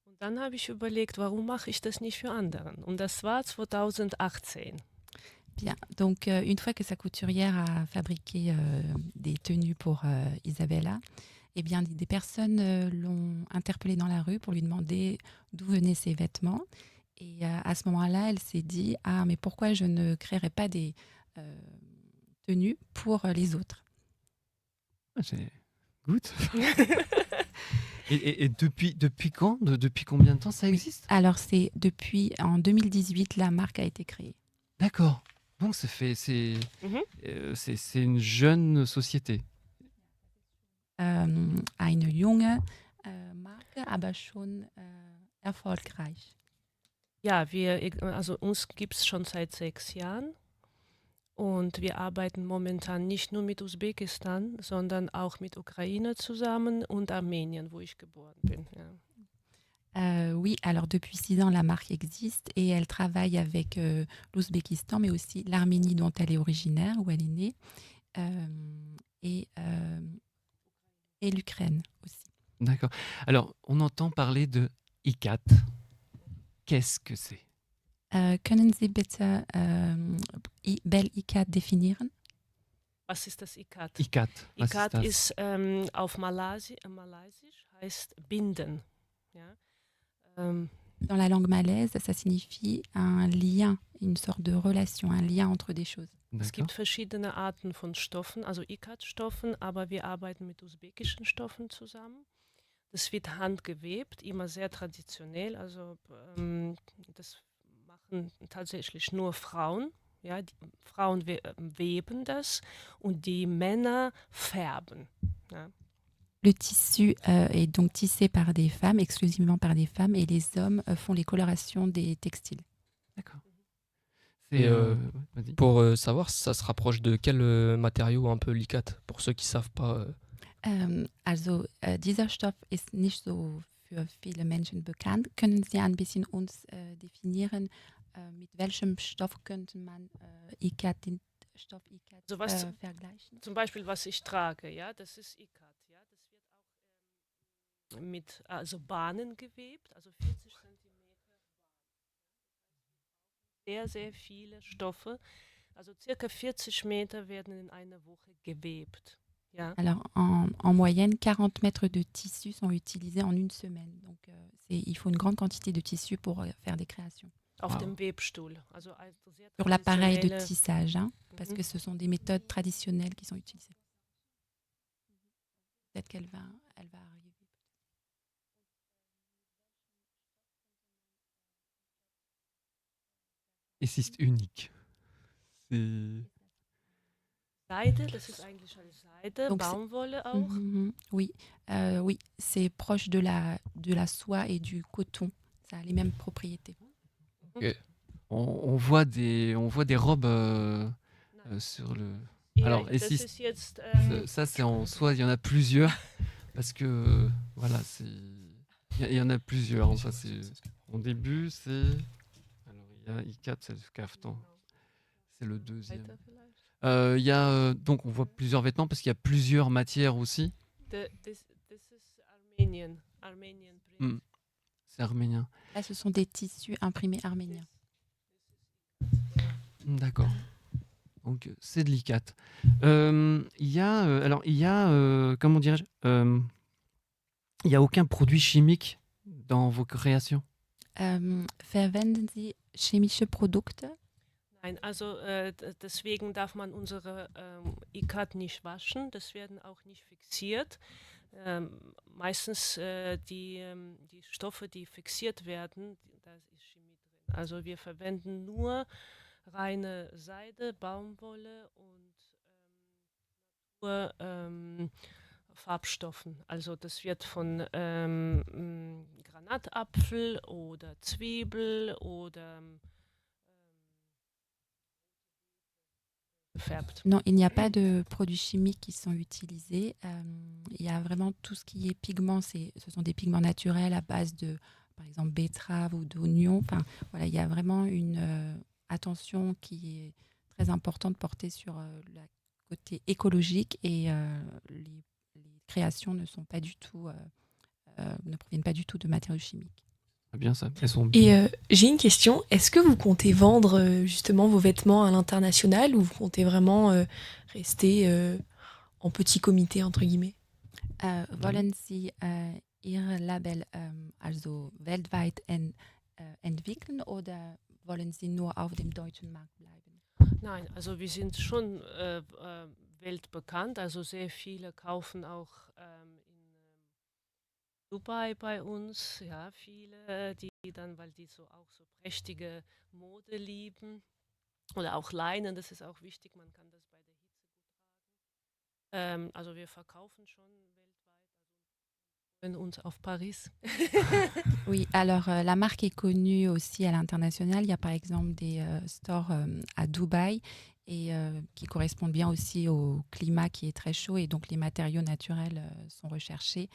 [SPEAKER 6] Und dann habe ich überlegt, warum mache ich das nicht für anderen? Und das war 2018.
[SPEAKER 10] Bien, donc une fois que sa couturière a fabriqué des tenues pour Isabella, eh bien des personnes l'ont interpellée dans la rue pour lui demander d'où venaient ses vêtements. Et à ce moment-là, elle s'est dit « Ah, mais pourquoi je ne créerais pas des tenues pour les autres ?»
[SPEAKER 1] C'est good. Et depuis quand depuis combien de temps ça existe?
[SPEAKER 10] Alors c'est en 2018, la marque a été créée.
[SPEAKER 1] D'accord. Donc c'est une jeune société.
[SPEAKER 10] Eine junge Marke, aber schon erfolgreich.
[SPEAKER 6] Ja, also uns gibt es schon seit 6 Jahren und wir arbeiten momentan nicht nur mit Usbekistan, sondern auch mit Ukraine zusammen und Armenien, wo ich geboren bin. Ja.
[SPEAKER 10] Oui, alors depuis 6 ans, la marque existe et elle travaille avec l'Ouzbékistan, mais aussi l'Arménie dont elle est originaire, où elle est née, et l'Ukraine aussi.
[SPEAKER 1] D'accord. Alors, on entend parler de ICAT. Qu'est-ce que c'est?
[SPEAKER 10] Können Sie bitte Bel ICAT definieren?
[SPEAKER 6] Was ist das ICAT?
[SPEAKER 1] ICAT.
[SPEAKER 6] ICAT ist auf Malaysisch heißt binden. Ja?
[SPEAKER 10] Dans la langue malaise, ça signifie un lien, une sorte de relation, un lien entre des choses.
[SPEAKER 6] Es gibt verschiedene Arten von Stoffen, also ICAT-Stoffen, aber wir arbeiten mit usbekischen Stoffen zusammen. Das wird handgewebt, immer sehr traditionell, also das machen tatsächlich nur Frauen. Ja, die Frauen weben das und die Männer färben. Ja.
[SPEAKER 10] Le tissu est donc tissé par des femmes, exclusivement par des femmes, et les hommes font les colorations des textiles.
[SPEAKER 1] D'accord.
[SPEAKER 2] Pour savoir, ça se rapproche de quel matériau un peu l'ICAT, pour ceux qui ne savent pas.
[SPEAKER 10] Also dieser Stoff ist nicht so für viele Menschen bekannt. Können Sie ein bisschen uns definieren, mit welchem Stoff könnte man den Stoff ICAT vergleichen?
[SPEAKER 6] Zum Beispiel, was ich trage, ja, das ist ICAT. Ja, das wird auch mit Bahnen gewebt, also 40 Zentimeter. Sehr, sehr viele Stoffe, also circa 40 Meter werden in einer Woche gewebt. Ja.
[SPEAKER 10] Alors, en moyenne, 40 mètres de tissu sont utilisés en une semaine. Donc, il faut une grande quantité de tissu pour faire des créations.
[SPEAKER 6] Auf dem Webstuhl. Also
[SPEAKER 10] sur l'appareil de tissage, hein, parce que ce sont des méthodes traditionnelles qui sont utilisées. Peut-être qu'elle va arriver.
[SPEAKER 1] Es ist unique.
[SPEAKER 6] Seide, das ist eigentlich eine Seide, donc Baumwolle auch.
[SPEAKER 10] Oui, oui, c'est proche de la soie et du coton. Ça a les mêmes propriétés.
[SPEAKER 1] Okay. On voit des robes sur le. Alors, et si ça c'est en soie, il y en a plusieurs parce que voilà, il y en a plusieurs. Enfin, au début, c'est alors il y a ICAT, c'est le caftan, c'est le deuxième. Il y a donc on voit plusieurs vêtements parce qu'il y a plusieurs matières aussi.
[SPEAKER 6] This is Armenian print.
[SPEAKER 1] C'est arménien.
[SPEAKER 10] Là, ce sont des tissus imprimés arméniens.
[SPEAKER 1] D'accord. Donc c'est de l'ICAT. Il y a comment dirais-je il y a aucun produit chimique dans vos créations.
[SPEAKER 10] Verwenden Sie chemische Produkte?
[SPEAKER 6] Nein, also deswegen darf man unsere ICAT nicht waschen. Das werden auch nicht fixiert. Meistens die Stoffe, die fixiert werden, da ist Chemie drin. Also wir verwenden nur reine Seide, Baumwolle und nur Farbstoffen. Also das wird von Granatapfel oder Zwiebel oder
[SPEAKER 10] Non, il n'y a pas de produits chimiques qui sont utilisés. Il y a vraiment tout ce qui est pigments. Ce sont des pigments naturels à base de, par exemple, betterave ou d'oignon. Enfin, voilà, il y a vraiment une attention qui est très importante portée sur le côté écologique et les créations ne proviennent pas du tout de matériaux chimiques.
[SPEAKER 1] Bien ça. Elles sont...
[SPEAKER 5] Et j'ai une question. Est-ce que vous comptez vendre justement vos vêtements à l'international ou vous comptez vraiment rester en petit comité, entre guillemets?
[SPEAKER 10] Wollen Sie Ihr Label also weltweit entwickeln oder wollen Sie nur auf dem deutschen Markt bleiben?
[SPEAKER 6] Nein, also wir sind schon weltbekannt, also sehr viele kaufen auch in Dubai bei uns, ja, viele, die dann, weil die auch so prächtige Mode lieben oder auch Leinen, das ist auch wichtig, man kann das bei der Hitze gut tragen. Also wir verkaufen schon weltweit, und auf Paris.
[SPEAKER 10] Oui, alors la marque est connue aussi à l'international. Il y a par exemple des stores à Dubaï et qui correspondent bien aussi au climat qui est très chaud et donc les matériaux naturels sont recherchés.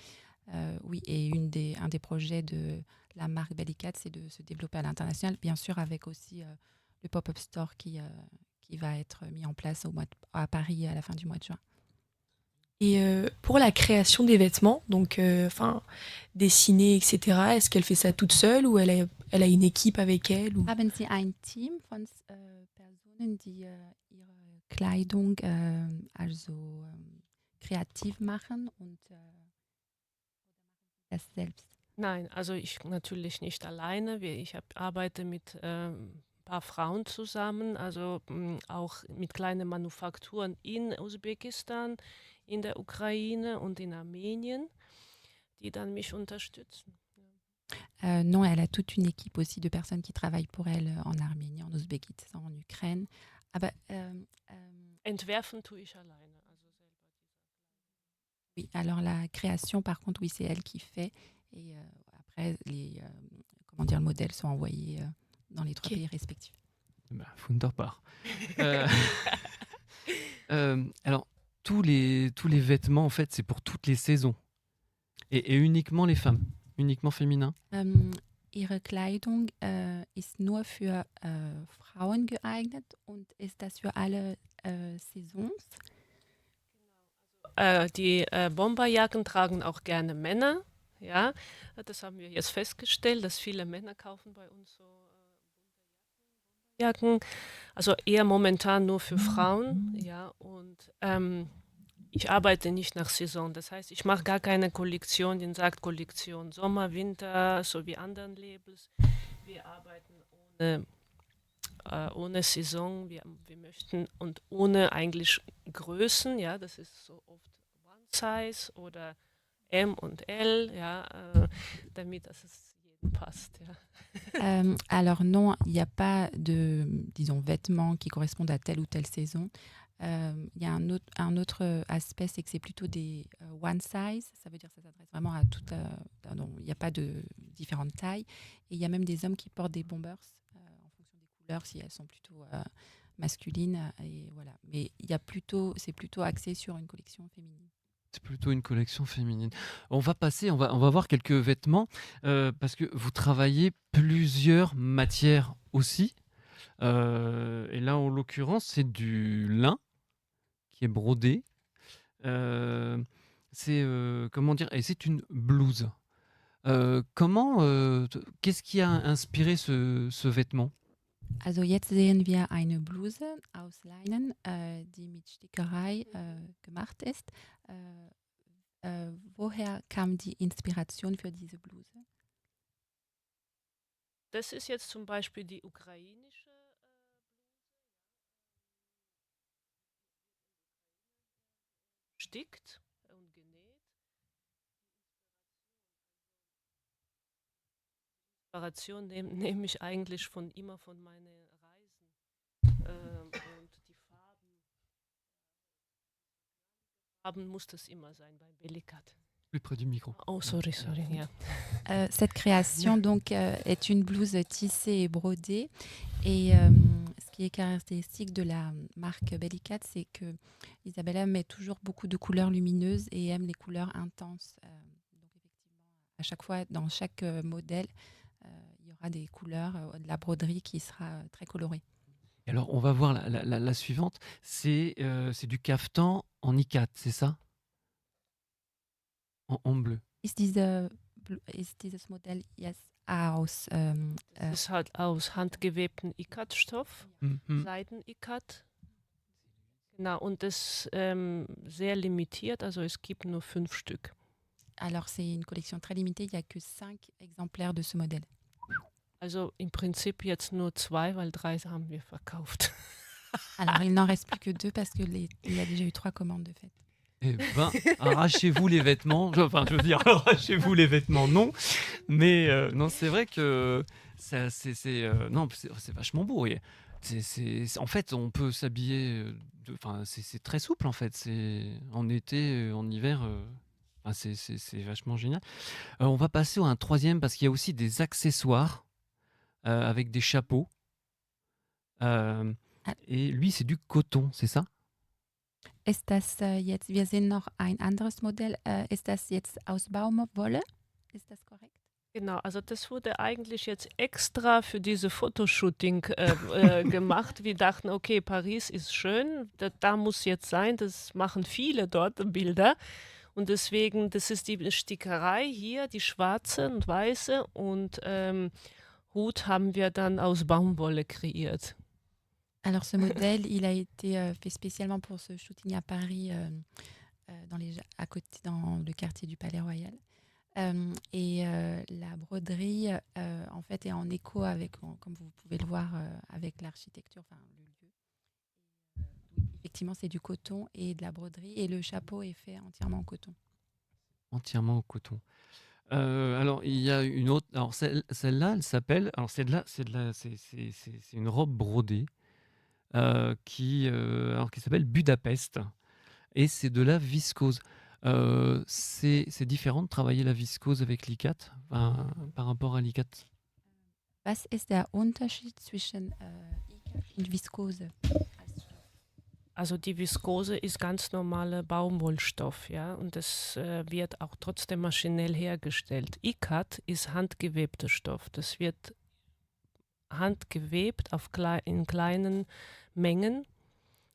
[SPEAKER 10] Oui, et un des projets de la marque Bellicat, c'est de se développer à l'international, bien sûr avec aussi le pop-up store qui va être mis en place à Paris à la fin du mois de juin.
[SPEAKER 5] Et pour la création des vêtements, donc dessiner, etc., est-ce qu'elle fait ça toute seule ou elle a une équipe avec elle ou...
[SPEAKER 10] Haben Sie ein Team von Personen, die ihre Kleidung also kreativ machen und das selbst?
[SPEAKER 6] Nein, also ich natürlich nicht alleine. Ich arbeite mit ein paar Frauen zusammen, also auch mit kleinen Manufakturen in Usbekistan, in der Ukraine und in Armenien, die dann mich unterstützen.
[SPEAKER 10] Non, elle a toute une équipe aussi de personnes qui travaillent pour elle en Arménie, en Ouzbékistan, en Ukraine. Aber,
[SPEAKER 6] Entwerfen tue ich alleine. Also selber
[SPEAKER 10] oui, alors la création, par contre, oui, c'est elle qui fait. Et après, le modèle sont envoyés dans les 3 pays respectifs.
[SPEAKER 1] Wunderbar. Alors, tous les vêtements, en fait, c'est pour toutes les saisons. Et uniquement les femmes, uniquement féminin.
[SPEAKER 10] Ihre Kleidung ist nur für Frauen geeignet und ist das für alle Saisons?
[SPEAKER 6] Die Bomberjacken tragen auch gerne Männer. Ja, das haben wir jetzt festgestellt, dass viele Männer kaufen bei uns so Jacken. Also eher momentan nur für Frauen. Ja, und ich arbeite nicht nach Saison. Das heißt, ich mache gar keine Kollektion, die sagt Kollektion Sommer, Winter, so wie anderen Labels. Wir arbeiten ohne Saison. Wir möchten und ohne eigentlich Größen. Ja, das ist so oft One Size oder M und L, ja, damit es jedem passt. Ja.
[SPEAKER 10] Alors non, il n'y a pas de, disons, vêtements qui correspondent à telle ou telle saison. Il y a un autre aspect, c'est que c'est plutôt des one size. Ça veut dire que ça s'adresse vraiment à tout. Il n'y a pas de différentes tailles. Et il y a même des hommes qui portent des bombers en fonction des couleurs, si elles sont plutôt masculines. Et voilà. Mais c'est plutôt axé sur une collection féminine.
[SPEAKER 1] C'est plutôt une collection féminine. On va voir quelques vêtements parce que vous travaillez plusieurs matières aussi. Et là, en l'occurrence, c'est du lin qui est brodé. Comment dire? Et c'est une blouse. Qu'est-ce qui a inspiré ce vêtement?
[SPEAKER 10] Also jetzt sehen wir eine Bluse aus Leinen, die mit Stickerei gemacht ist. Woher kam die Inspiration für diese Bluse?
[SPEAKER 6] Das ist jetzt zum Beispiel die ukrainische stickt und genäht. Inspiration nehme ich eigentlich immer von meinen Reisen. Und die Farben muss das immer sein bei Bellicat.
[SPEAKER 1] Plus près du micro.
[SPEAKER 6] Oh, sorry, yeah.
[SPEAKER 10] Cette création donc est une blouse tissée et brodée. Et ce qui est caractéristique de la marque Bellicat, c'est que Isabella met toujours beaucoup de couleurs lumineuses et aime les couleurs intenses. Donc effectivement, à chaque fois, dans chaque modèle, il y aura des couleurs, de la broderie qui sera très colorée.
[SPEAKER 1] Et alors, on va voir la suivante. C'est du cafetan en ikat, c'est ça? En bleu.
[SPEAKER 10] Ist dieses Modell jetzt aus...
[SPEAKER 6] Es ist halt aus handgewebtem Ikat-Stoff,
[SPEAKER 1] Mhm.
[SPEAKER 6] Seiden-Ikat. Genau, und das sehr limitiert, also es gibt nur 5 Stück.
[SPEAKER 10] Alors, c'est une collection très limitée. Il n'y a que 5 exemplaires de ce modèle.
[SPEAKER 6] Also im Prinzip jetzt nur 2, weil 3 haben wir verkauft.
[SPEAKER 10] Alors, il n'en reste plus que 2 parce qu'il y a déjà eu 3 commandes de fait.
[SPEAKER 1] Eh ben, arrachez-vous les vêtements. Enfin, je veux dire, arrachez-vous les vêtements, non. Mais non, c'est vrai que non, c'est vachement beau. Et en fait, on peut s'habiller. Enfin, c'est très souple en fait. C'est en été, en hiver. Enfin, c'est vachement génial. On va passer à un troisième parce qu'il y a aussi des accessoires avec des chapeaux. Et lui, c'est du coton, c'est ça?
[SPEAKER 10] Ist das jetzt, wir sehen noch ein anderes Modell, ist das jetzt aus Baumwolle? Ist das korrekt?
[SPEAKER 6] Genau, also das wurde eigentlich jetzt extra für diese Fotoshooting gemacht. Wir dachten, okay, Paris ist schön, da muss jetzt sein, das machen viele dort Bilder. Und deswegen, das ist die Stickerei hier, die schwarze und weiße und Hut haben wir dann aus Baumwolle kreiert.
[SPEAKER 10] Alors ce modèle, il a été fait spécialement pour ce shooting à Paris, à côté, dans le quartier du Palais Royal. Et la broderie, en fait, est en écho avec, comme vous pouvez le voir, avec l'architecture, enfin le lieu. Effectivement, c'est du coton et de la broderie, et le chapeau est fait entièrement en coton.
[SPEAKER 1] Entièrement en coton. Alors, il y a une autre. Alors, celle-là, elle s'appelle. Alors, c'est une robe brodée qui s'appelle Budapest. Et c'est de la viscose. C'est différent de travailler la viscose avec l'ICAT par rapport à l'ICAT.
[SPEAKER 10] Was ist der Unterschied zwischen ICAT und Viskose?
[SPEAKER 6] Also die Viskose ist ganz normaler Baumwollstoff, ja, und das wird auch trotzdem maschinell hergestellt. ICAT ist handgewebter Stoff. Das wird handgewebt in kleinen Mengen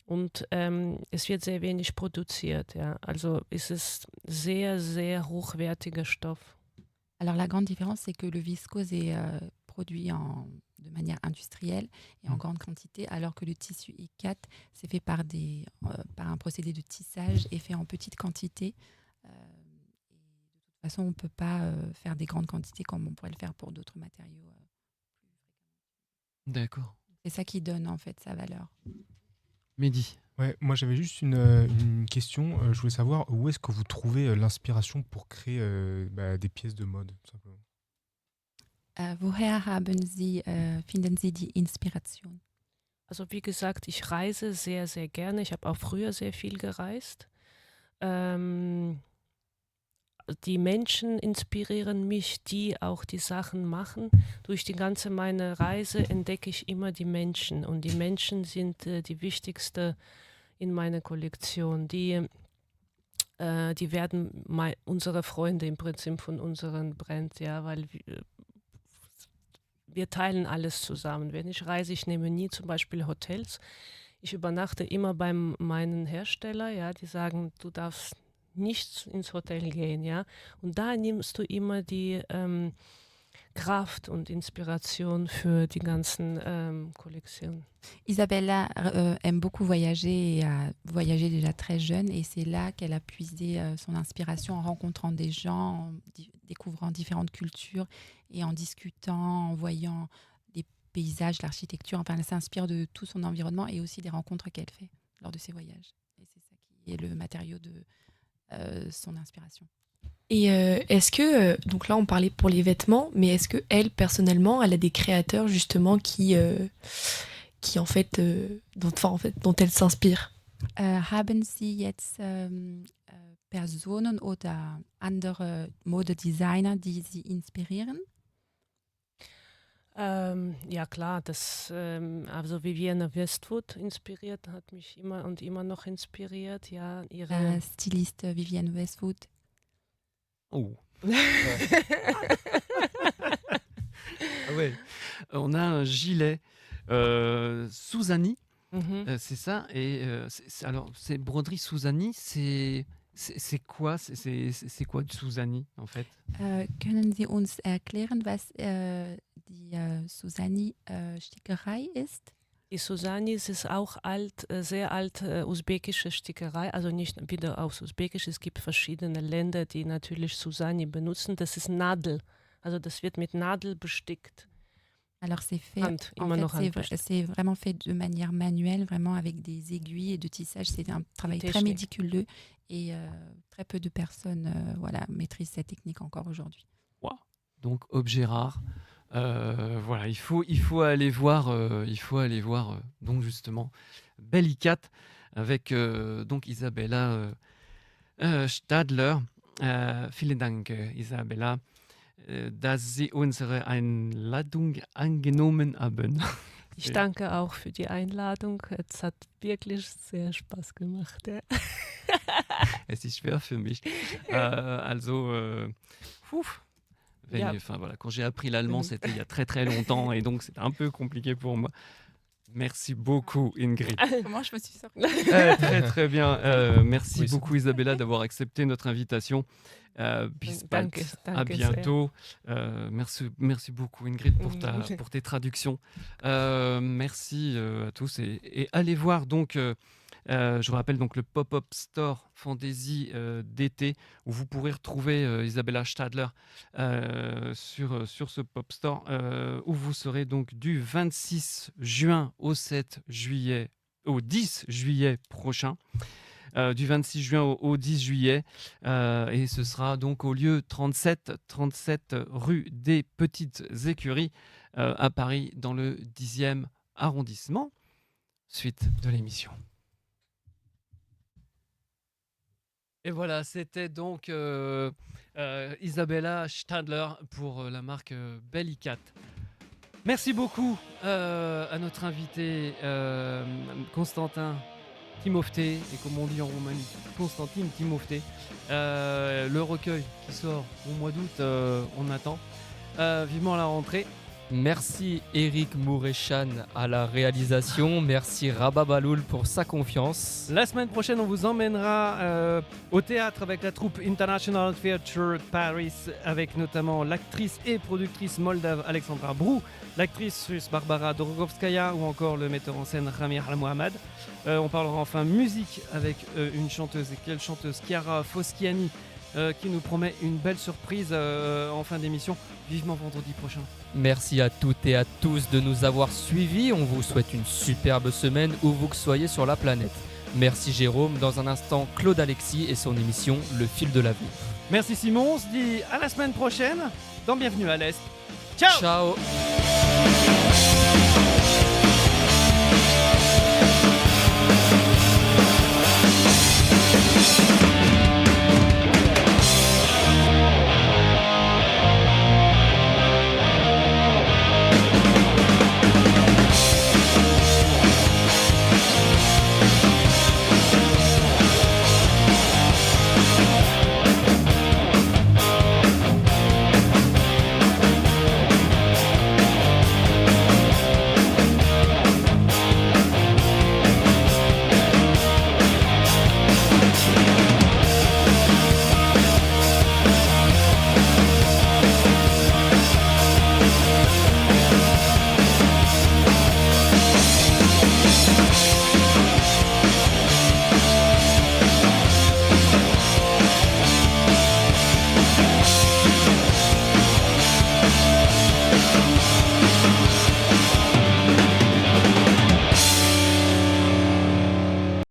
[SPEAKER 6] und es wird sehr wenig produziert, ja. Also ist es sehr, sehr hochwertiger Stoff.
[SPEAKER 10] Alors la grande différence, c'est que le viscose est produit de manière industrielle et en grande quantité, alors que le tissu ICAT, c'est fait par un procédé de tissage et fait en petite quantité. Et de toute façon, on ne peut pas faire des grandes quantités comme on pourrait le faire pour d'autres matériaux.
[SPEAKER 1] D'accord.
[SPEAKER 10] C'est ça qui donne en fait sa valeur.
[SPEAKER 1] Mehdi.
[SPEAKER 15] Ouais, moi j'avais juste une question. Je voulais savoir où est-ce que vous trouvez l'inspiration pour créer des pièces de mode, tout simplement.
[SPEAKER 10] Woher finden Sie die Inspiration?
[SPEAKER 6] Also wie gesagt, ich reise sehr, sehr gerne. Ich habe auch früher sehr viel gereist. Die Menschen inspirieren mich, die auch die Sachen machen. Durch die ganze meine Reise entdecke ich immer die Menschen. Und die Menschen sind die wichtigste in meiner Kollektion. Die werden unsere Freunde im Prinzip von unseren Brand, ja, weil wir teilen alles zusammen. Wenn ich reise, ich nehme nie zum Beispiel Hotels. Ich übernachte immer bei meinen Hersteller, ja, die sagen, du darfst nicht ins Hotel gehen, ja. Und da nimmst du immer die Kraft und Inspiration für die ganzen Collections.
[SPEAKER 10] Isabella aime beaucoup voyager et a voyagé déjà très jeune, et c'est là qu'elle a puisé son inspiration en rencontrant des gens, en découvrant différentes cultures et en discutant, en voyant des paysages, l'architecture. Enfin, elle s'inspire de tout son environnement et aussi des rencontres qu'elle fait lors de ses voyages. Et c'est ça qui est le matériau de son inspiration.
[SPEAKER 5] Et est-ce que, donc là on parlait pour les vêtements, mais est-ce que elle personnellement, elle a des créateurs justement qui en fait, dont elle s'inspire?
[SPEAKER 10] Haben Sie jetzt Personen oder andere Modedesigner, die Sie inspirieren?
[SPEAKER 6] Ja klar, also Vivienne Westwood hat mich immer noch inspiriert, ja, ihre
[SPEAKER 10] Styliste Vivienne Westwood.
[SPEAKER 1] Oh. Ah ouais. On a un gilet Souzani, c'est ça. Et alors, c'est broderie Souzani, c'est C'est quoi Susani en fait?
[SPEAKER 10] Können Sie uns erklären, was die Susani-Stickerei ist?
[SPEAKER 6] Die Susani ist auch sehr alte usbekische Stickerei, also nicht wieder aus Usbekisch. Es gibt verschiedene Länder, die natürlich Susani benutzen. Das ist Nadel, also das wird mit Nadel bestickt.
[SPEAKER 10] Alors c'est fait, c'est vraiment fait de manière manuelle, vraiment avec des aiguilles et de tissage. C'est un travail très méticuleux et très peu de personnes maîtrisent cette technique encore aujourd'hui.
[SPEAKER 1] Wow. Donc objet rare. Voilà, il faut aller voir, donc justement Bellicat avec donc Isabella Stadler. Vielen Dank, Isabella, dass Sie unsere Einladung angenommen haben.
[SPEAKER 6] Ich danke auch für die Einladung. Es hat wirklich sehr Spaß gemacht. Ja.
[SPEAKER 1] Es ist schwer für mich. Quand j'ai appris l'allemand, c'était il y a très très longtemps et donc c'était un peu compliqué pour moi. Merci beaucoup, Ingrid.
[SPEAKER 10] Comment je me suis sortie?
[SPEAKER 1] Très très bien. Merci beaucoup, Isabella, d'avoir accepté notre invitation. Bis bald. À bientôt. Merci beaucoup, Ingrid, pour tes traductions. Merci à tous et allez voir donc. Je vous rappelle donc le Pop-Up Store Fantasy d'été où vous pourrez retrouver Isabella Stadler sur ce Pop Store où vous serez donc du 26 juin au 10 juillet prochain. Du 26 juin au 10 juillet et ce sera donc au lieu 37 rue des Petites Écuries à Paris dans le 10e arrondissement. Suite de l'émission. Et voilà, c'était donc Isabella Stadler pour la marque Bellicat. Merci beaucoup à notre invité Constantin Timofte, et comme on dit en Roumanie, Constantine Timofte. Le recueil qui sort au mois d'août, on attend vivement la rentrée.
[SPEAKER 2] Merci Eric Mourechan à la réalisation, merci Rabah Baloul pour sa confiance.
[SPEAKER 1] La semaine prochaine, on vous emmènera au théâtre avec la troupe International Theatre Paris, avec notamment l'actrice et productrice moldave Alexandra Brou, l'actrice russe Barbara Dorogovskaya ou encore le metteur en scène Ramir Al-Mohammad. On parlera enfin musique avec une chanteuse, et quelle chanteuse, Chiara Foschiani, qui nous promet une belle surprise en fin d'émission, vivement vendredi prochain.
[SPEAKER 2] Merci à toutes et à tous de nous avoir suivis. On vous souhaite une superbe semaine où vous que soyez sur la planète. Merci Jérôme. Dans un instant, Claude Alexis et son émission Le Fil de la Vie.
[SPEAKER 1] Merci Simon. On se dit à la semaine prochaine dans Bienvenue à l'Est. Ciao.
[SPEAKER 2] Ciao.